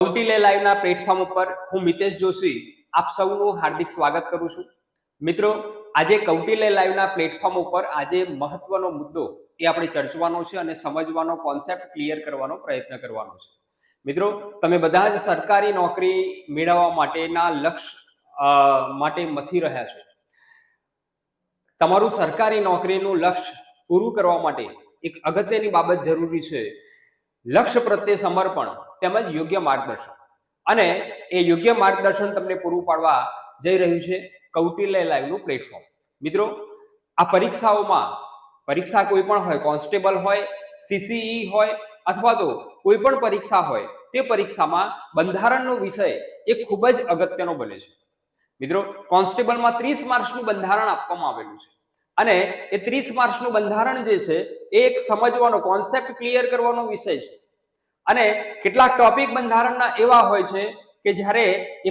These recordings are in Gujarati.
કૌટિલ્ય લાઈવના પ્લેટફોર્મ ઉપર હું મિતેશ જોશી આપ સૌનું હાર્દિક સ્વાગત કરું છું. મિત્રો, આજે કૌટિલ્ય લાઈવના પ્લેટફોર્મ ઉપર આજે મહત્વનો મુદ્દો એ આપણે ચર્ચવાનો છે અને સમજવાનો, કોન્સેપ્ટ ક્લિયર કરવાનો પ્રયત્ન કરવાનો છે. મિત્રો, તમે બધા જ સરકારી નોકરી મેળવવા માટેના લક્ષ્ય માટે મથી રહ્યા છો. તમારું સરકારી નોકરીનું લક્ષ્ય પૂરું કરવા માટે એક અગત્યની બાબત જરૂરી છે, લક્ષ્ય પ્રત્યે સમર્પણ તેમજ યોગ્ય માર્ગદર્શન. અને એ યોગ્ય માર્ગદર્શન તમને પૂરું પાડવા જઈ રહ્યું છે કૌટિલ્ય લાઈવનું પ્લેટફોર્મ. મિત્રો, આ પરીક્ષા કોઈ પણ હોય, કોન્સ્ટેબલ હોય, સીસીઈ હોય અથવા તો કોઈ પણ પરીક્ષા હોય, તે પરીક્ષામાં બંધારણનો વિષય એ ખૂબ જ અગત્યનો બને છે. મિત્રો, કોન્સ્ટેબલમાં 30 માર્ક્સનું બંધારણ આપવામાં આવેલું છે અને એ 30 માર્ક્સનું બંધારણ જે છે એ એક સમજવાનો, કોન્સેપ્ટ ક્લિયર કરવાનો વિષય છે. અને કેટલાક ટોપિક બંધારણના એવા હોય છે કે જ્યારે એ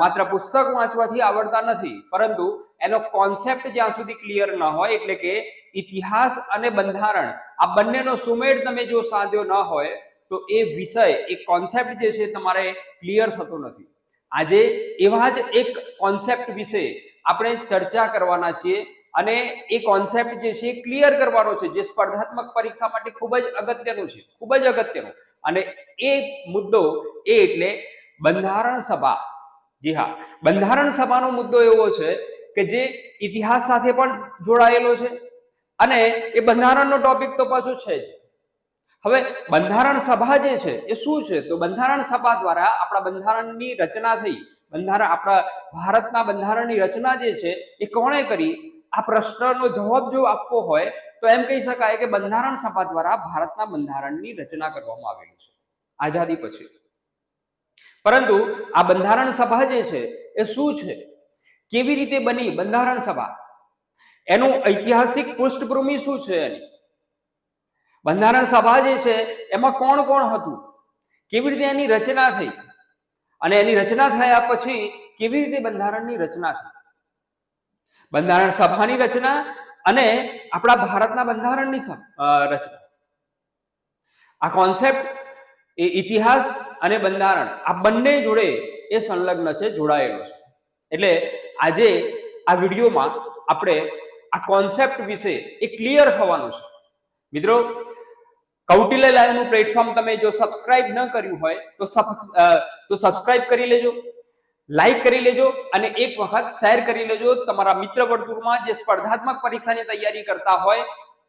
માત્ર પુસ્તક વાંચવાથી આવડતા નથી, પરંતુ એનો કોન્સેપ્ટ જ્યાં સુધી ક્લિયર ન હોય, એટલે કે ઇતિહાસ અને બંધારણ આ બંનેનો સુમેળ તમે જો સાધ્યો ન હોય તો એ વિષય, એ કોન્સેપ્ટ જે છે તમારે ક્લિયર થતો નથી. આજે એવા જ એક કોન્સેપ્ટ વિશે આપણે ચર્ચા કરવાના છીએ અને એ કોન્સેપ્ટ જે છે ક્લિયર કરવાનો છે, જે સ્પર્ધાત્મક પરીક્ષા માટે ખૂબ જ અગત્યનું છે, ખૂબ જ અગત્યનું. અને એ મુદ્દો એટલે બંધારણ સભા. જી હા, બંધારણ સભાનો મુદ્દો એવો છે કે જે ઇતિહાસ સાથે પણ જોડાયેલો છે અને એ બંધારણનો ટોપિક તો પાછું છે જ. હવે બંધારણ સભા જે છે એ શું છે? તો બંધારણ સભા દ્વારા આપણા બંધારણની રચના થઈ. આપણા ભારતના બંધારણની રચના જે છે એ કોણે કરી? આ પ્રશ્નનો જવાબ જો આપવો હોય તો એમ કહી શકાય કે બંધારણ સભા દ્વારા ભારતના બંધારણની રચના કરવામાં આવેલી છે આઝાદી પછી. પરંતુ આ બંધારણ સભા જે છે એ શું છે, કેવી રીતે બની બંધારણ સભા, એનું ઐતિહાસિક પૃષ્ઠભૂમિ શું છે, એની બંધારણ સભા જે છે એમાં કોણ કોણ હતું, કેવી રીતે એની રચના થઈ અને એની રચના થયા પછી કેવી રીતે બંધારણની રચના થઈ. બંધારણ સભાની રચના અને આપણા ભારતના બંધારણની રચના, આ કોન્સેપ્ટ એ ઇતિહાસ અને બંધારણ આ બંને જોડે એ સંલગ્ન છે, જોડાયેલો છે. એટલે આજે આ વિડીયોમાં આપણે આ કોન્સેપ્ટ વિશે એ ક્લિયર થવાનું છે. મિત્રો, કૌટિલ્ય લાઈવનું પ્લેટફોર્મ તમે જો સબસ્ક્રાઇબ ન કર્યું હોય તો સબસ્ક્રાઇબ કરી લેજો, લાઈક કરી લેજો અને એક વખત શેર કરી લેજો. તમારા મિત્ર વર્તુળમાં જે સ્પર્ધાત્મક પરીક્ષાની તૈયારી કરતા હોય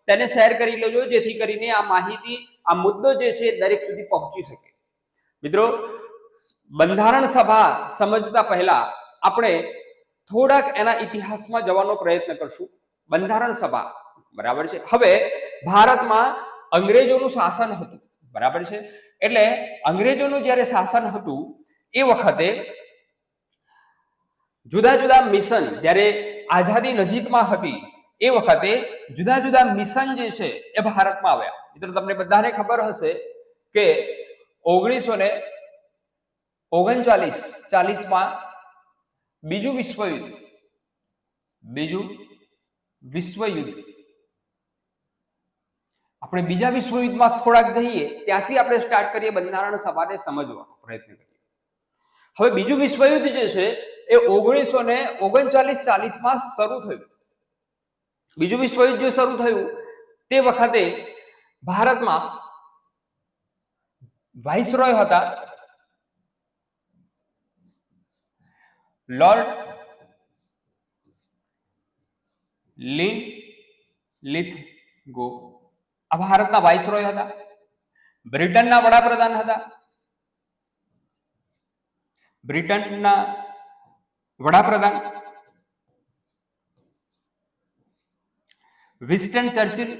તેને શેર કરી લેજો, જેથી કરીને આ માહિતી, આ મુદ્દો જે છે દરેક સુધી પહોંચી શકે. મિત્રો, બંધારણ સભા સમજતા પહેલા આપણે થોડાક એના ઇતિહાસમાં જવાનો પ્રયત્ન કરશું. બંધારણ સભા, બરાબર છે. હવે ભારતમાં અંગ્રેજોનું શાસન હતું, બરાબર છે. એટલે અંગ્રેજોનું જ્યારે શાસન હતું એ વખતે જુદા જુદા મિશન, જ્યારે આઝાદી નજીકમાં હતી એ વખતે જુદા જુદા મિશન જે છે એ ભારતમાં આવ્યા. મિત્રો, તમને બધાને ખબર હશે કે 1939-40માં બીજું વિશ્વયુદ્ધ, આપણે બીજા વિશ્વયુદ્ધમાં થોડાક જઈએ ત્યાંથી આપણે સ્ટાર્ટ કરીએ બંધારણ સભાને સમજવાનો પ્રયત્ન કરીએ. હવે બીજું વિશ્વયુદ્ધ જે છે એ 1939-40માં શરૂ થયું. બીજું વિશ્વયુદ્ધ જે શરૂ થયું તે વખતે ભારતમાં વાઇસરોય હતા લોર્ડ લિન્થગો. આ ભારતના વાઇસરોય હતા. બ્રિટનના વડાપ્રધાન હતા. Winston Churchill.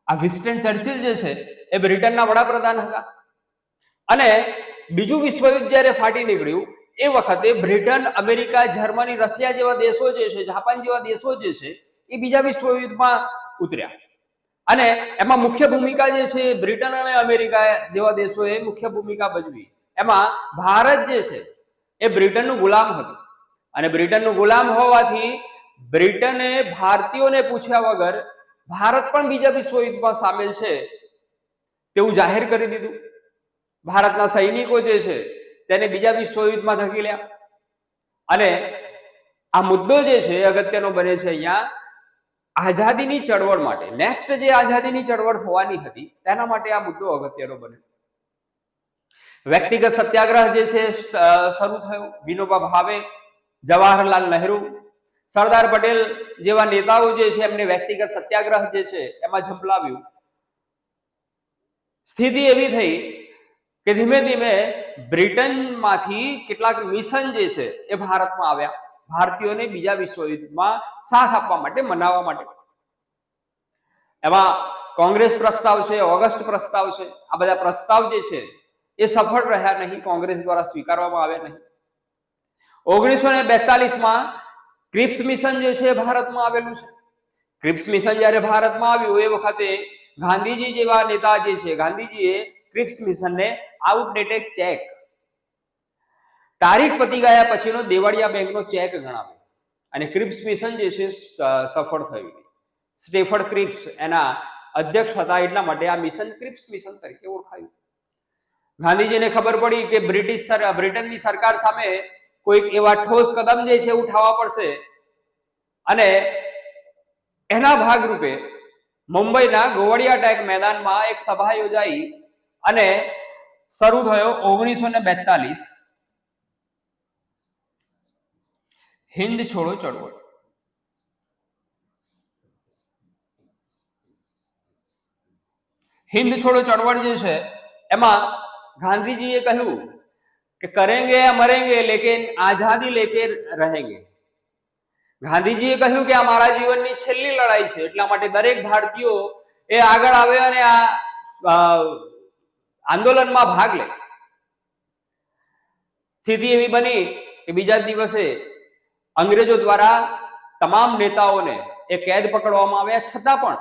આ વિન્સ્ટન ચર્ચિલ જે છે એ બ્રિટનના વડાપ્રધાન હતા. અને બીજું વિશ્વયુદ્ધ જ્યારે ફાટી નીકળ્યું એ વખતે બ્રિટન, અમેરિકા, જર્મની, રશિયા જેવા દેશો જે છે, જાપાન જેવા દેશો જે છે એ બીજા વિશ્વયુદ્ધમાં ઉતર્યા. અને એમાં મુખ્ય ભૂમિકા જે છે બ્રિટન અને અમેરિકા જેવા દેશોએ મુખ્ય ભૂમિકા ભજવી. એમાં ભારત જે છે એ બ્રિટનનું ગુલામ હતું અને બ્રિટનનું ગુલામ હોવાથી બ્રિટને ભારતીયોને પૂછ્યા વગર ભારત પણ બીજા વિશ્વયુદ્ધમાં સામેલ છે તેવું જાહેર કરી દીધું. ભારતના સૈનિકો જે છે તેને બીજા વિશ્વયુદ્ધમાં ધકેલ્યા. અને આ મુદ્દો જે છે અગત્યનો બને છે અહીંયા આઝાદીની ચળવળ માટે. નેક્સ્ટ જે આઝાદીની ચળવળ થવાની હતી તેના માટે આ મુદ્દો અગત્યનો બને. વ્યક્તિગત સત્યાગ્રહ જે છે શરૂ થયો. વિનોબા ભાવે, જવાહરલાલ નહેરુ, સરદાર પટેલ જેવા નેતાઓ જે છે એમને વ્યક્તિગત સત્યાગ્રહ જે છે એમાં ઝંપલાવ્યું. સ્થિતિ એવી થઈ કે ધીમે ધીમે બ્રિટનમાંથી કેટલાક મિશન જે છે એ ભારતમાં આવ્યા, ભારતીયોને બીજા વિશ્વયુદ્ધમાં સાથ આપવા માટે, મનાવવા માટે. એમાં કોંગ્રેસ પ્રસ્તાવ છે, ઓગસ્ટ પ્રસ્તાવ છે. આ બધા પ્રસ્તાવ જે છે એ સફળ રહ્યા નહીં, કોંગ્રેસ દ્વારા સ્વીકારવામાં આવ્યા નહીં. 1942માં ક્રિપ્સ મિશન જે છે ભારતમાં આવેલું છે. ક્રિપ્સ મિશન જ્યારે ભારતમાં આવ્યું એ વખતે ગાંધીજી જેવા નેતા જે છે, ગાંધીજીએ ક્રિપ્સ મિશનને આઉટડેટેડ ચેક, તારીખ પતી ગયા પછીનો દેવાળિયા બેંકનો ચેક ગણાવ્યો. અને ક્રિપ્સ મિશન જે છે સફળ થયું. સ્ટેફર્ડ ક્રિપ્સ એના અધ્યક્ષ હતા, એટલા માટે આ મિશન ક્રિપ્સ મિશન તરીકે ઓળખાયું. ગાંધીજીને ખબર પડી કે બ્રિટનની સરકાર સામે કોઈક એવા ઠોસ કદમ જે છે ઉઠાવવા પડશે. અને એના ભાગરૂપે મુંબઈના ગોવડિયા ટેક મેદાનમાં એક સભા યોજાઈ અને શરૂ થયો 1942 હિન્દ છોડો ચળવળ. હિન્દ છોડો ચળવળ જે છે એમાં ગાંધીજીએ કહ્યું કે કરેંગે या मरेंगे लेकिन आजादी लेके रहेंगे. ગાંધીજીએ કહ્યું કે આ મારા જીવનની છેલ્લી લડાઈ છે, એટલા માટે દરેક ભારતીયો એ આગળ આવે અને આ આંદોલનમાં ભાગ લે. સ્થિતિ એવી બની કે બીજા દિવસે અંગ્રેજો દ્વારા તમામ નેતાઓને એ કેદ પકડવામાં આવ્યા, છતાં પણ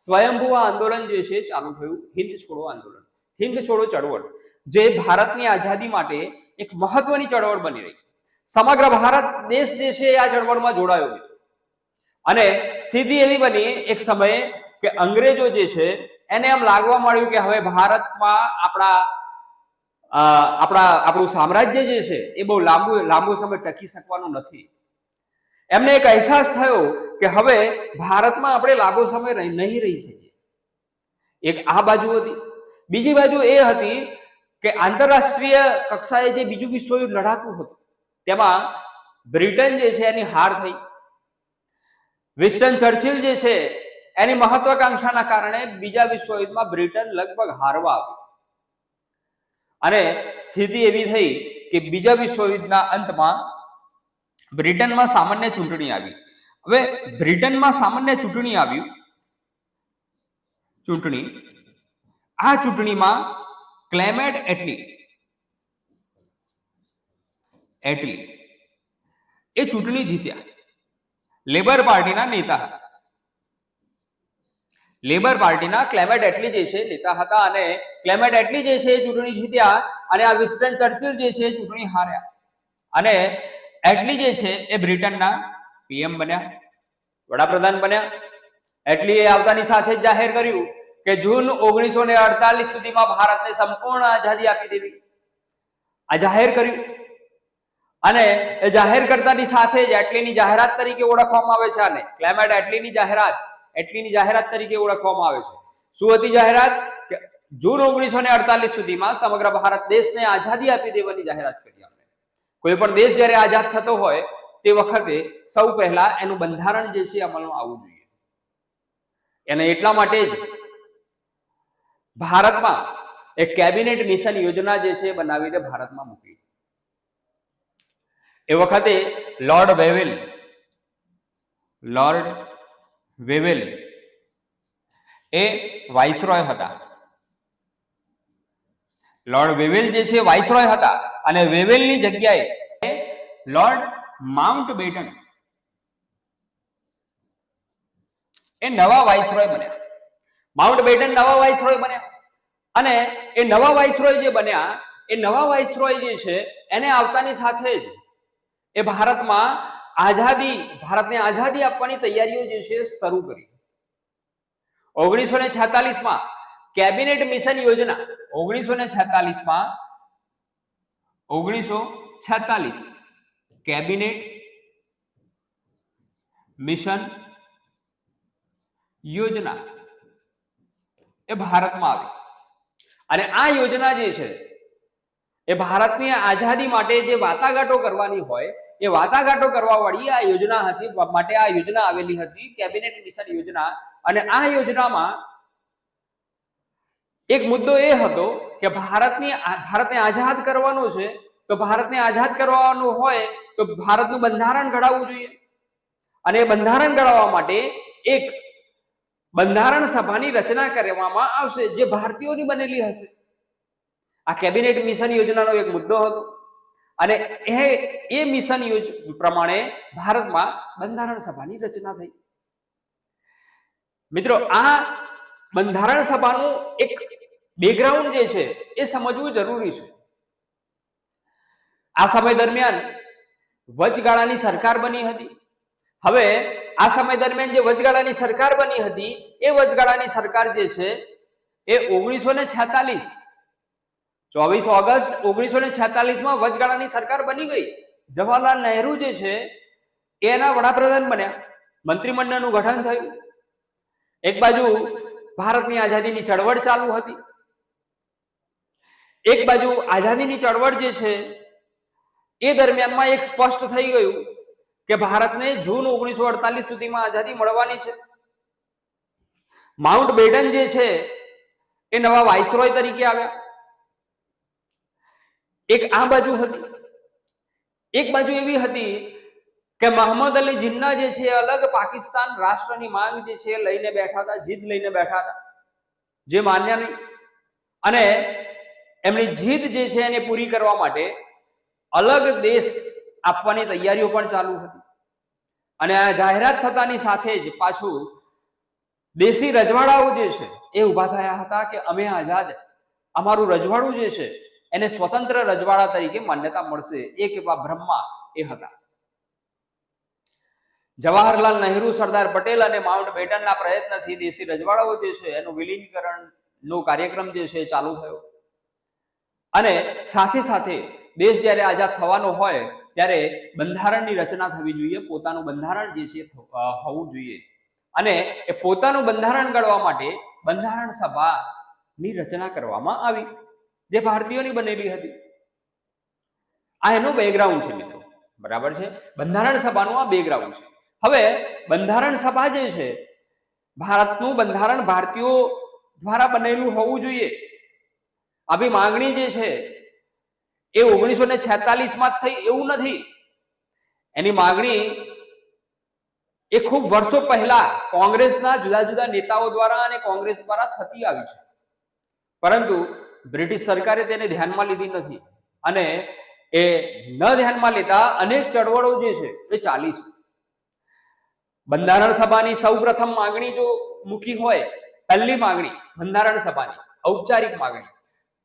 સ્વયંભૂ આંદોલન જે છે ચાલુ થયું, હિન્દ છોડો આંદોલન, હિન્દ છોડો ચળવળ, જે ભારતની આઝાદી માટે એક મહત્વની ચળવળ બની રહી. સમગ્ર ભારત દેશ જે છે આ ચળવળમાં જોડાયો. અને સ્થિતિ એવી બની એક સમયે કે અંગ્રેજો જે છે એને એમ લાગવા માંડ્યું કે હવે ભારતમાં આપણું સામ્રાજ્ય જે છે એ બહુ લાંબો સમય ટકી શકવાનું નથી. એમને એક અહેસાસ થયો કે હવે ભારતમાં આપણે લાંબો સમય નહીં રહી શકીએ. એક આ બાજુ હતી. બીજી બાજુ એ હતી કે આંતરરાષ્ટ્રીય કક્ષાએ જે બીજું વિશ્વયુદ્ધ લડાતું હતું તેમાં બ્રિટન જે છે એની હાર થઈ. વિન્સ્ટન ચર્ચિલ જે છે એની મહત્વાકાંક્ષાના કારણે બીજા વિશ્વયુદ્ધમાં બ્રિટન લગભગ હારવા આવ્યું. અને સ્થિતિ એવી થઈ કે બીજા વિશ્વયુદ્ધના અંતમાં બ્રિટનમાં સામાન્ય ચૂંટણી આવી. હવે બ્રિટનમાં સામાન્ય ચૂંટણી આવ્યું. આ ચૂંટણીમાં ક્લેમેન્ટ એટલી એ ચૂંટણી જીત્યા. લેબર પાર્ટીના નેતા હતા. લેબર પાર્ટીના ક્લેમેન્ટ એટલી જે છે નેતા હતા અને ક્લેમેન્ટ એટલી જે છે ચૂંટણી જીત્યા અને આ વિન્સ્ટન ચર્ચિલ જે છે ચૂંટણી હાર્યા. અને એટલી જે છે એ બ્રિટનના પીએમ બન્યા, વડાપ્રધાન બન્યા. એટલીએ આવતાની સાથે જ જાહેર કર્યું કે જૂન 1948 સુધીમાં ભારતને સંપૂર્ણ આઝાદી આપી દેવી. આ જાહેર કર્યું. અને એ જાહેર કરતાની સાથે જ એટલીની જાહેરાત તરીકે ઓળખવામાં આવે છે. આને ક્લેમેન્ટ એટલીની જાહેરાત તરીકે ઓળખવામાં આવે છે. શું હતી જાહેરાત? કે જૂન 1948 સુધીમાં સમગ્ર ભારત દેશને આઝાદી આપી દેવાની જાહેરાત કરી. આપણે કોઈ પણ દેશ જ્યારે આઝાદ થતો હોય તે વખતે સૌ પહેલા એનું બંધારણ જે છે અમલમાં આવવું જોઈએ. એને એટલા માટે જ ભારતમાં એક કેબિનેટ મિશન યોજના જે છે બનાવીને ભારતમાં મૂકી. એ વખતે લોર્ડ વેવેલ એ વાઇસરોય હતા. લોર્ડ વેવેલ જે છે વાઇસરોય હતા અને વેવેલની જગ્યાએ લોર્ડ માઉન્ટબેટન એ નવા વાઇસરોય બન્યા. માઉન્ટબેટન નવા વાઇસરોય બન્યા. અને એ નવા વાઇસરોય જે બન્યા, એ નવા વાઇસરોય જે છે એને આવતાની સાથે જ એ ભારતને આઝાદી આપવાની તૈયારીઓ જે છે શરૂ કરી. 1946 માં કેબિનેટ મિશન યોજના 1946 કેબિનેટ મિશન યોજના એ ભારતમાં આવી અને આ યોજના જે છે એ ભારતની આઝાદી માટે જે વાટાઘાટો કરવાની હોય એ વાટાઘાટો કરવા વાળી આ યોજના હતી માટે આ યોજના આવેલી હતી કેબિનેટ મિશન યોજના અને આ યોજનામાં એક મુદ્દો એ હતો કે ભારતને આઝાદ કરવાનો છે તો ભારતને આઝાદ કરવાનું હોય તો ભારતનું બંધારણ ઘડાવવું જોઈએ અને બંધારણ ઘડાવવા માટે એક બંધારણ સભાની રચના કરવામાં આવશે જે ભારતીયોની બનેલી હશે આ કેબિનેટ મિશન યોજનાનો એક મુદ્દો હતો અને એ મિશન પ્રમાણે ભારતમાં બંધારણ સભાની રચના થઈ મિત્રો આ બંધારણ સભાનું એક બેકગ્રાઉન્ડ જે છે એ સમજવું જરૂરી છે આ સમય દરમિયાન વચગાળાની સરકાર બની હતી હવે આ સમય દરમિયાન જે વચગાળાની સરકાર બની હતી એ વચગાળાની સરકાર જે છે એ 1946 24 ઓગસ્ટ 1946 માં વચગાળાની સરકાર બની ગઈ જવાહરલાલ નહેરુ જે છે એના વડાપ્રધાન બન્યા મંત્રીમંડળનું ગઠન થયું એક બાજુ ભારતની આઝાદીની ચળવળ ચાલુ હતી એક બાજુ આઝાદીની ચળવળ જે છે એ દરમિયાનમાં એક સ્પષ્ટ થઈ ગયું કે ભારતને જૂન 1948 સુધીમાં આઝાદી મળવાની છે માઉન્ટ બેટન જે છે એ નવા વાઇસરોય તરીકે આવ્યા એક આ બાજુ હતી એક બાજુ એવી હતી કે મોહમ્મદ અલી जिन्ना જે છે અલગ પાકિસ્તાન રાષ્ટ્રની માંગ જે છે લઈને બેઠા હતા જીદ લઈને બેઠા હતા જે માન્ય નહીં અને એમની જીદ જે છે એને પૂરી કરવા માટે અલગ દેશ આપવાની તૈયારીઓ પણ ચાલુ હતી અને આ જાહેરાત થતાની સાથે જ પાછું દેશી રજવાડાઓ જે છે એ ઊભા થયા હતા કે અમે આઝાદ અમારું રજવાડું જે છે એને સ્વતંત્ર રજવાડા તરીકે માન્યતા મળશે એક એવા ભ્રમમાં એ હતા જવાહરલાલ નહેરુ સરદાર પટેલ અને માઉન્ટ બેટનના પ્રયત્નથી દેશી રજવાડાઓ જે છે એનું વિલીનીકરણનો કાર્યક્રમ જે છે ચાલુ થયો અને સાથે સાથે દેશ જ્યારે આઝાદ થવાનો હોય ત્યારે બંધારણની રચના થવી જોઈએ પોતાનું બંધારણ જે છે હોવું જોઈએ અને એ પોતાનું બંધારણ ઘડવા માટે બંધારણ સભાની રચના કરવામાં આવી જે ભારતીયોની બનેલી હતી આ એનો બેકગ્રાઉન્ડ છે મિત્રો બરાબર છે બંધારણ સભાનું આ બેકગ્રાઉન્ડ છે હવે બંધારણ સભા જે છે ભારતનું બંધારણ ભારતીયો દ્વારા બનેલું હોવું જોઈએ આવી માંગણી જે છે એ 1946 માં થઈ એવું નથી એની માંગણી એ ખૂબ વર્ષો પહેલા કોંગ્રેસના જુદા જુદા નેતાઓ દ્વારા અને કોંગ્રેસ દ્વારા થતી આવી છે પરંતુ બ્રિટિશ સરકારે તેને ધ્યાનમાં લીધી નથી અને એ ન ધ્યાનમાં લેતા અનેક ચળવળો જે છે એ ચાલી છે બંધારણ સભાની સૌપ્રથમ માંગણી જો મૂકી હોય પહેલી માંગણી બંધારણ સભાની ઔપચારિક માંગણી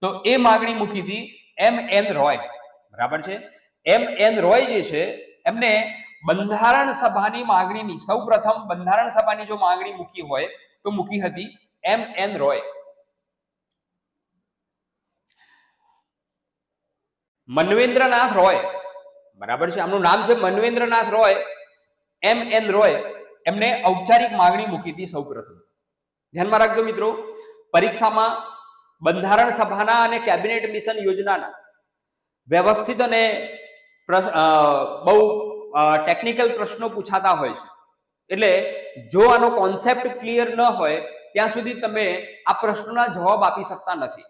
તો એ માંગણી મૂકી હતી M.N. રોય બરાબર છે M.N. રોય જે છે એમને બંધારણ સભાની માંગણીની સૌપ્રથમ બંધારણ સભાની જો માંગણી મૂકી હોય તો મૂકી હતી M.N. રોય મન્વેન્દ્રનાથ રોય બરાબર છે આમનું નામ છે મન્વેન્દ્રનાથ રોય M.N. રોય એમને ઔપચારિક માંગણી મૂકી હતી સૌપ્રથમ ધ્યાનમાં રાખજો મિત્રો પરીક્ષામાં બંધારણ સભાના અને કેબિનેટ મિશન યોજનાના વ્યવસ્થિત અને બહુ ટેકનિકલ પ્રશ્નો પૂછાતા હોય છે એટલે જો આનો કોન્સેપ્ટ ક્લિયર ન હોય ત્યાં સુધી તમે આ પ્રશ્નોના જવાબ આપી શકતા નથી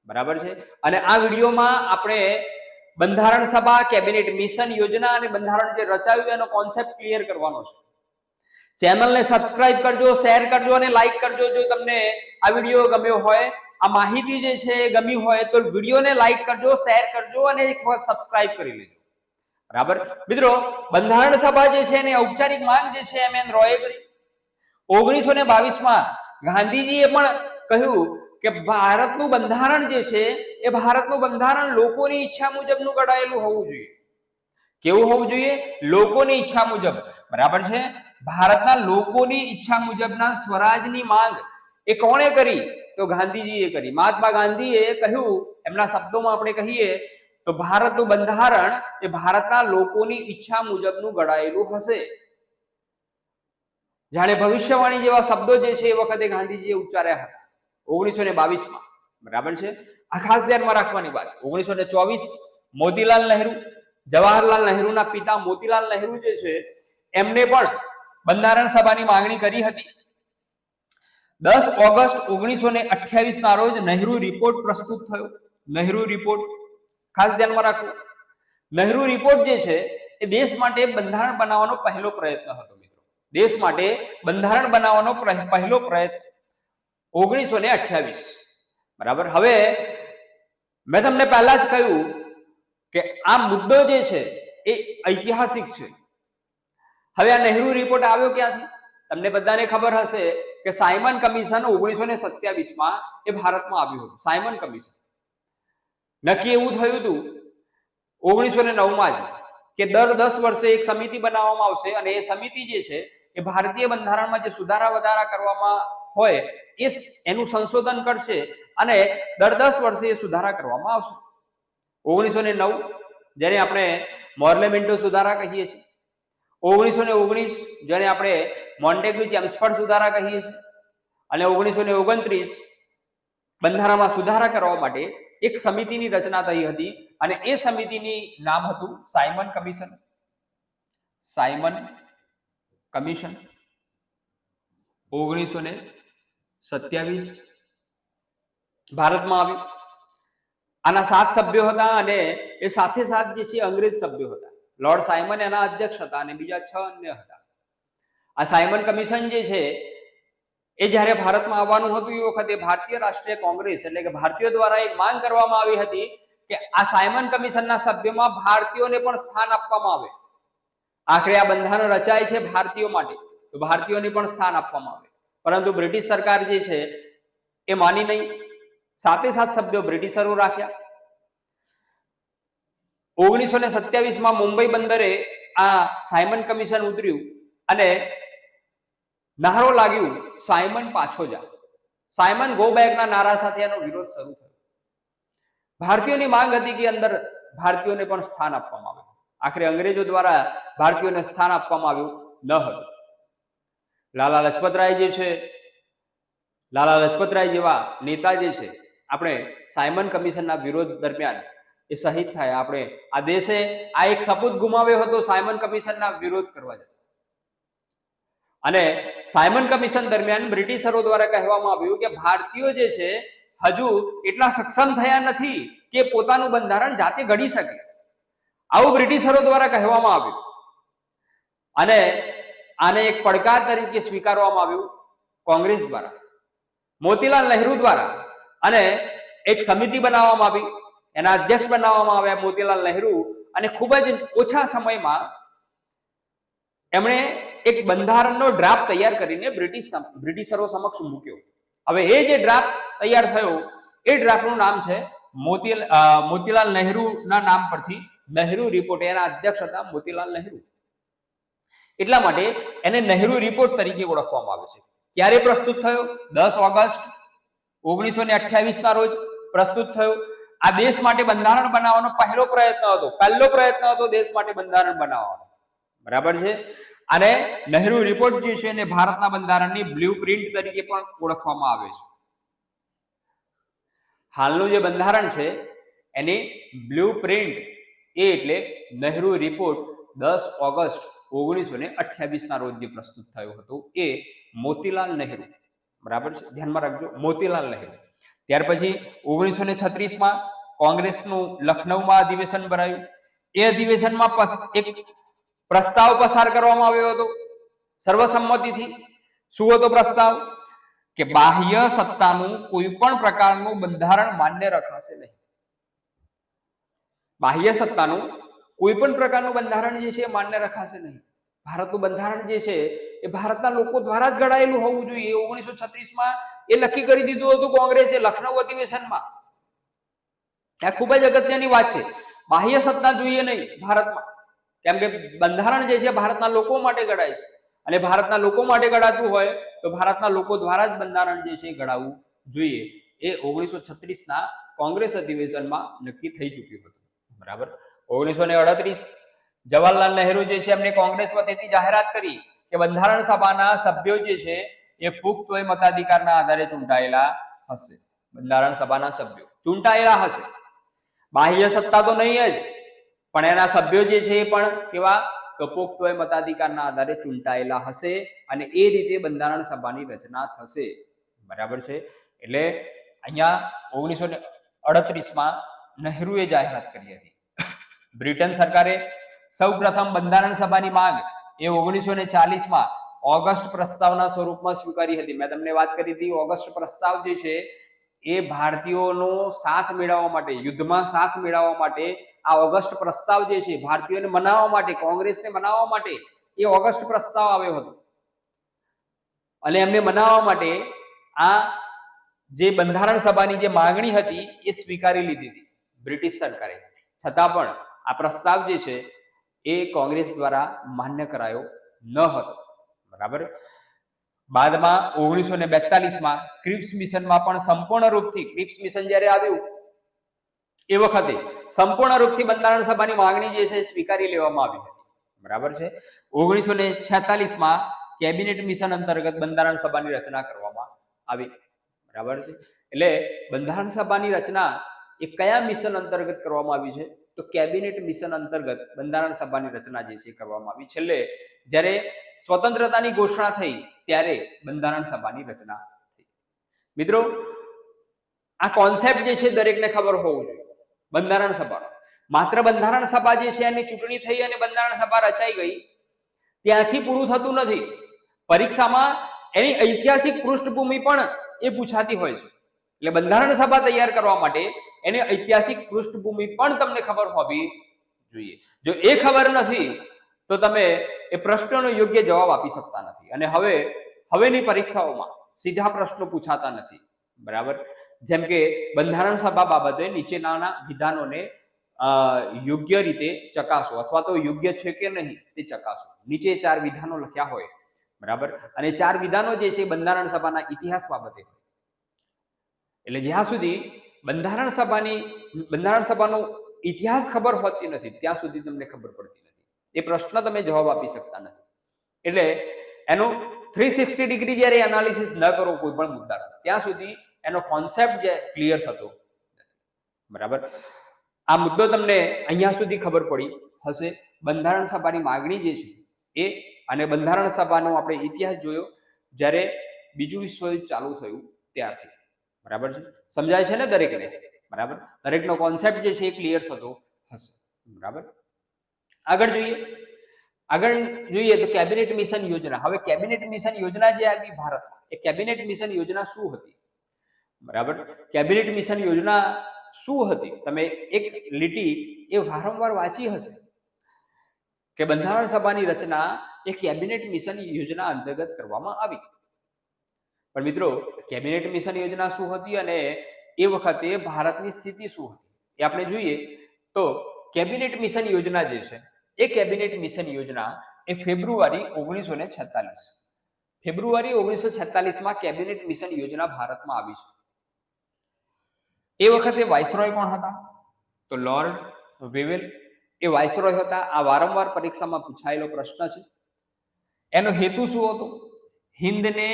બરાબર છે અને આ વિડીયોમાં આપણે બંધારણ સભા કેબિનેટ મિશન યોજના અને બંધારણ જે રચાયું એનો કોન્સેપ્ટ ક્લિયર કરવાનો છે ચેનલને સબસ્ક્રાઇબ કરજો શેર કરજો અને લાઈક કરજો જો તમને આ વિડીયો ગમ્યો હોય આ માહિતી જે છે ગમી હોય તો વિડીયોને લાઈક કરજો શેર કરજો અને એક વખત સબસ્ક્રાઇબ કરી લેજો બરાબર મિત્રો બંધારણ સભા જે છે એની ઔપચારિક માંગ જે છે M.N. રોયે કરી 1922 માં ગાંધીજીએ પણ કહ્યું કે ભારતનું બંધારણ જે છે એ ભારતનું બંધારણ લોકોની ઈચ્છા મુજબનું ઘડાયેલું હોવું જોઈએ કેવું હોવું જોઈએ લોકોની ઈચ્છા મુજબ બરાબર છે ભારતના લોકોની ઈચ્છા મુજબના સ્વરાજની માંગ એ કોણે કરી? તો ગાંધીજીએ કરી. મહાત્મા ગાંધીએ કહ્યું, એમના શબ્દોમાં આપણે કહીએ તો ભારતનું બંધારણ એ ભારતના લોકોની ઈચ્છા મુજબનું ઘડાયેલું હશે. જાણે ભવિષ્યવાણી જેવા શબ્દો જે છે એ વખતે ગાંધીજીએ ઉચ્ચાર્યા હતા 1922માં. બરાબર છે? આ ખાસ ધ્યાનમાં રાખવાની વાત. 1924 મોતીલાલ નહેરુ, જવાહરલાલ નહેરુના પિતા મોતીલાલ નહેરુ જે છે એમને પણ બંધારણ સભાની માંગણી કરી હતી. 10 ઓગસ્ટ 1928 ના રોજ નહેરુ રિપોર્ટ પ્રસ્તુત થયો. નહેરુ રિપોર્ટ ખાસ ધ્યાનમાં રાખવું. નહેરુ રિપોર્ટ જે છે એ દેશ માટે બંધારણ બનાવવાનો પહેલો પ્રયત્ન હતો મિત્રો. દેશ માટે બંધારણ બનાવવાનો પહેલો પ્રયત્ન 1928. બરાબર. હવે મેં તમને પહેલા જ કહ્યું કે આ મુદ્દો જે છે એ ઐતિહાસિક છે. હવે આ નહેરુ રિપોર્ટ આવ્યો ક્યાંથી? તમને બધાને ખબર હશે કે સાયમન કમિશન 1927માં એ ભારતમાં આવ્યું હતું. સાયમન કમિશન નક્કી એવું થયું હતું 1909માં જ કે દર 10 વર્ષે એક સમિતિ બનાવવામાં આવશે અને એ સમિતિ જે છે એ ભારતીય બંધારણમાં જે સુધારા વધારા કરવામાં હોય એનું સંશોધન કરશે અને દર 10 વર્ષે એ સુધારા કરવામાં આવશે. 1909 જેને આપણે મોર્લેમેન્ટો સુધારા કહીએ છીએ, 1919 જેને આપણે મોન્ટેગ્યુ ચેમ્સફર્ડ સુધારા કહીએ છીએ, અને 1929 બંધારણમાં સુધારા કરવા માટે એક સમિતિની રચના થઈ હતી અને એ સમિતિની નામ હતું સાયમન કમિશન. સાયમન કમિશન 1927 ભારતમાં આવ્યું. આના 7 સભ્યો હતા અને એ સાથે જે છે અંગ્રેજ સભ્યો હતા. લોર્ડ સાયમન એના અધ્યક્ષ હતા અને બીજા 6 અન્ય હતા. આ સાયમન કમિશન જે છે એ જ્યારે ભારતમાં આવવાનું હતું એ વખતે ભારતીય રાષ્ટ્રીય કોંગ્રેસ એટલે કે ભારતીયો દ્વારા એક માંગ કરવામાં આવી હતી કે આ સાયમન કમિશનના સભ્યોમાં ભારતીયોને પણ સ્થાન આપવામાં આવે. આખરે આ બંધારણ રચાય છે ભારતીયો માટે, તો ભારતીયોને પણ સ્થાન આપવામાં આવે. પરંતુ બ્રિટિશ સરકાર જે છે એ માની નહીં. 7 સભ્યો બ્રિટિશરો રાખ્યા. 1927માં મુંબઈ બંદરે આ સાયમન કમિશન ઉતર્યું અને નારો લાગ્યું, સાયમન પાછો જા. સાયમન ગો બેકના નારા સાથે એનો વિરોધ શરૂ થયો. ભારતીયોની માંગ હતી કે અંદર ભારતીયોને પણ સ્થાન આપવામાં આવે. આખરે અંગ્રેજો દ્વારા ભારતીયોને સ્થાન આપવામાં આવ્યું ન હતું. લાલા લજપતરાય જે છે, લાલા લજપતરાય જેવા નેતા જે છે આપણે સાયમન કમિશનના વિરોધ દરમિયાન એ શહીદ થયા. આપણે આ દેશે આ એક સપૂત ગુમાવ્યો હતો સાયમન કમિશનના વિરોધ કરવા જતા. અને સાયમન કમિશન દરમિયાન બ્રિટિશરો દ્વારા કહેવામાં આવ્યું કે ભારતીયો જે છે હજુ એટલા સક્ષમ થયા નથી કે પોતાનું બંધારણ જાતે ઘડી શકે. આવું બ્રિટિશરો દ્વારા કહેવામાં આવ્યું અને આને એક પડકાર તરીકે સ્વીકારવામાં આવ્યું કોંગ્રેસ દ્વારા, મોતીલાલ નહેરુ દ્વારા, અને એક સમિતિ બનાવવામાં આવી. એના અધ્યક્ષ બનાવવામાં આવ્યા મોતીલાલ નહેરુ અને ખૂબ જ ઓછા સમયમાં એમણે એક બંધારણનો ડ્રાફ્ટ તૈયાર કરીને બ્રિટિશરો સમક્ષ મૂક્યો. હવે એ જે ડ્રાફ્ટ તૈયાર થયો એ ડ્રાફ્ટનું નામ છે મોતીલાલ નહેરુના નામ પરથી નહેરુ રિપોર્ટ. એના અધ્યક્ષ હતા મોતીલાલ નહેરુ. એટલા માટે એને નહેરુ રિપોર્ટ તરીકે ઓળખવામાં આવે છે. ક્યારે પ્રસ્તુત થયો? 10 ઓગસ્ટ 1928 ના રોજ પ્રસ્તુત થયો. આ દેશ માટે બંધારણ બનાવવાનો પહેલો પ્રયત્ન હતો દેશ માટે બંધારણ બનાવવાનો. બરાબર છે? અને નહેરુ રિપોર્ટ જે છે એને ભારતના બંધારણની બ્લુપ્રિન્ટ તરીકે પણ ઓળખવામાં આવે છે. હાલનું જે બંધારણ છે એની બ્લુપ્રિન્ટ એટલે નહેરુ રિપોર્ટ 10 ઓગસ્ટ 1928 ના રોજ જે પ્રસ્તુત થયો હતો એ મોતીલાલ નહેરુ. બરાબર છે? ધ્યાનમાં રાખજો, મોતીલાલ નહેરુ. ત્યાર પછી 1936માં કોંગ્રેસનું લખનૌમાં અધિવેશન ભરાયું. એ અધિવેશનમાં એક પ્રસ્તાવ પસાર કરવામાં આવ્યો હતો સર્વસંમતિથી. શું હતો પ્રસ્તાવ? કે બાહ્ય સત્તાનું કોઈ પણ પ્રકારનું બંધારણ માન્ય રખાશે નહીં. બાહ્ય સત્તાનું કોઈ પણ પ્રકારનું બંધારણ જે છે માન્ય રખાશે નહીં. ભારતનું બંધારણ જે છે એ ભારતના લોકો દ્વારા જ ઘડાયેલું હોવું જોઈએ. 1936માં એ નક્કી કરી દીધું હતું કોંગ્રેસે લખનૌ અધિવેશનમાં. આ ખૂબ જ અગત્યની વાત છે. બાહ્ય સત્તા જોઈએ નહીં ભારતમાં, કેમ કે બંધારણ જે છે ભારતના લોકો માટે ઘડાય છે અને ભારતના લોકો માટે ઘડાતું હોય તો ભારતના લોકો દ્વારા જ બંધારણ જે છે એ ઘડાવવું જોઈએ, એ 1936ના કોંગ્રેસ અધિવેશનમાં નક્કી થઈ ચૂક્યું હતું. બરાબર. 1938 જવાહરલાલ નહેરુ જે છે એમને કોંગ્રેસ વતીથી જાહેરાત કરી કે બંધારણ સભાના સભ્યો જે છે એ પુખ્ત વય મતાધિકારના આધારે ચૂંટાયેલા હશે. બંધારણ સભાના સભ્યો ચૂંટાયેલા હશે, બાહ્ય સત્તા તો નહીં જ, પણ એના સભ્યો જે છે એ પણ કેવા તો પુખ્ત વય મતાધિકારના આધારે ચૂંટાયેલા હશે અને એ રીતે બંધારણ સભાની રચના થશે. બરાબર છે. એટલે અહીંયા 1938માં નહેરુએ જાહેરાત કરી હતી. બ્રિટન સરકારે સૌપ્રથમ બંધારણ સભાની માંગ એ 1940માં ઓગસ્ટ પ્રસ્તાવના સ્વરૂપમાં સ્વીકારી હતી. મેં તમને વાત કરી હતી ઓગસ્ટ પ્રસ્તાવ જે છે એ ભારતીયોનો સાથ મેળવવા માટે, યુદ્ધમાં સાથ મેળવવા માટે આ ઓગસ્ટ પ્રસ્તાવ જે છે ભારતીયોને મનાવવા માટે, કોંગ્રેસને મનાવવા માટે એ ઓગસ્ટ પ્રસ્તાવ આવ્યો હતો અને એમને મનાવવા માટે આ જે બંધારણ સભાની જે માંગણી હતી એ સ્વીકારી લીધી હતી બ્રિટિશ સરકારે. છતાં પણ આ પ્રસ્તાવ જે છે એ કોંગ્રેસ દ્વારા માન્ય કરાયો ન હતો. બરાબર. બાદમાં 1942માં ક્રિપ્સ મિશનમાં પણ સંપૂર્ણ રૂપથી, ક્રિપ્સ મિશન જ્યારે આવ્યું એ વખતે સંપૂર્ણ રૂપથી બંધારણ સભાની માંગણી જે છે સ્વીકારી લેવામાં આવી હતી. બરાબર છે. 1946માં કેબિનેટ મિશન અંતર્ગત બંધારણ સભાની રચના કરવામાં આવી. બરાબર છે. એટલે બંધારણ સભાની રચના એ કયા મિશન અંતર્ગત કરવામાં આવી છે તો કેબિનેટ મિશન અંતર્ગત બંધારણ સભાની રચના જે છે કરવામાં આવી. છેલ્લે જ્યારે સ્વતંત્રતાની ઘોષણા થઈ ત્યારે બંધારણ સભાની રચના થઈ. મિત્રો, આ કોન્સેપ્ટ જે છે દરેકને ખબર હોવું જોઈએ. બંધારણ સભા, માત્ર બંધારણ સભા જે છે એની ચૂંટણી થઈ અને બંધારણ સભા રચાઈ ગઈ ત્યાંથી પૂરું થતું નથી. પરીક્ષામાં એની ઐતિહાસિક પૃષ્ઠભૂમિ પણ એ પૂછાતી હોય છે. એટલે બંધારણ સભા તૈયાર કરવા માટે એની ઐતિહાસિક પૃષ્ઠભૂમિ પણ તમને ખબર હોવી જોઈએ. જો એ ખબર નથી તો તમે એ પ્રશ્નનો યોગ્ય જવાબ આપી શકતા નથી. અને હવેની પરીક્ષાઓમાં સીધા પ્રશ્નો પૂછાતા નથી. બરાબર. જેમ કે બંધારણ સભા બાબતે નીચેનાના વિધાનોને યોગ્ય રીતે ચકાસો અથવા તો યોગ્ય છે કે નહીં તે ચકાસો. નીચે 4 વિધાનો લખ્યા હોય. બરાબર. અને 4 વિધાનો જે છે બંધારણ સભાના ઇતિહાસ બાબતે. એટલે જ્યાં સુધી બંધારણ સભાનો ઇતિહાસ ખબર હોતી નથી ત્યાં સુધી તમને ખબર પડતી નથી. એ પ્રશ્ન તમે જવાબ આપી શકતા નથી. એટલે એનું 360 ડિગ્રી જ્યારે એનાલિસિસ ન કરો કોઈ પણ મુદ્દાનો ત્યાં સુધી એનો કોન્સેપ્ટ જે ક્લિયર થતો નથી. બરાબર. આ મુદ્દો તમને અહીંયા સુધી ખબર પડી હશે. બંધારણ સભાની માગણી જે છે એ અને બંધારણ સભાનો આપણે ઇતિહાસ જોયો જ્યારે બીજું વિશ્વયુદ્ધ ચાલુ થયું ત્યારથી. બરાબર છે. સમજાય છે ને દરેકને? બરાબર. દરેકનો કોન્સેપ્ટ જે છે એ ક્લિયર થતો હશે. બરાબર. આગળ જોઈએ તો કેબિનેટ મિશન યોજના. હવે કેબિનેટ મિશન યોજના જે આવી ભારતમાં, એ કેબિનેટ મિશન યોજના શું હતી? બરાબર. કેબિનેટ મિશન યોજના શું હતી? તમે એક લીટી એ વારંવાર વાંચી હશે કે બંધારણ સભાની રચના એ કેબિનેટ મિશન યોજના અંતર્ગત કરવામાં આવી. પણ મિત્રો, કેબિનેટ મિશન યોજના શું હતી અને એ વખતે ભારતની સ્થિતિ શું હતી એ આપણે જોઈએ તો કેબિનેટ મિશન યોજના જે છે એ કેબિનેટ મિશન યોજના એ ફેબ્રુઆરી 1946માં કેબિનેટ મિશન યોજના ભારતમાં આવી છે. એ વખતે વાઇસરોય કોણ હતા? તો લોર્ડ વેવેલ એ વાઇસરોય હતા. આ વારંવાર પરીક્ષામાં પૂછાયેલો પ્રશ્ન છે. એનો હેતુ શું હતો? હિન્દને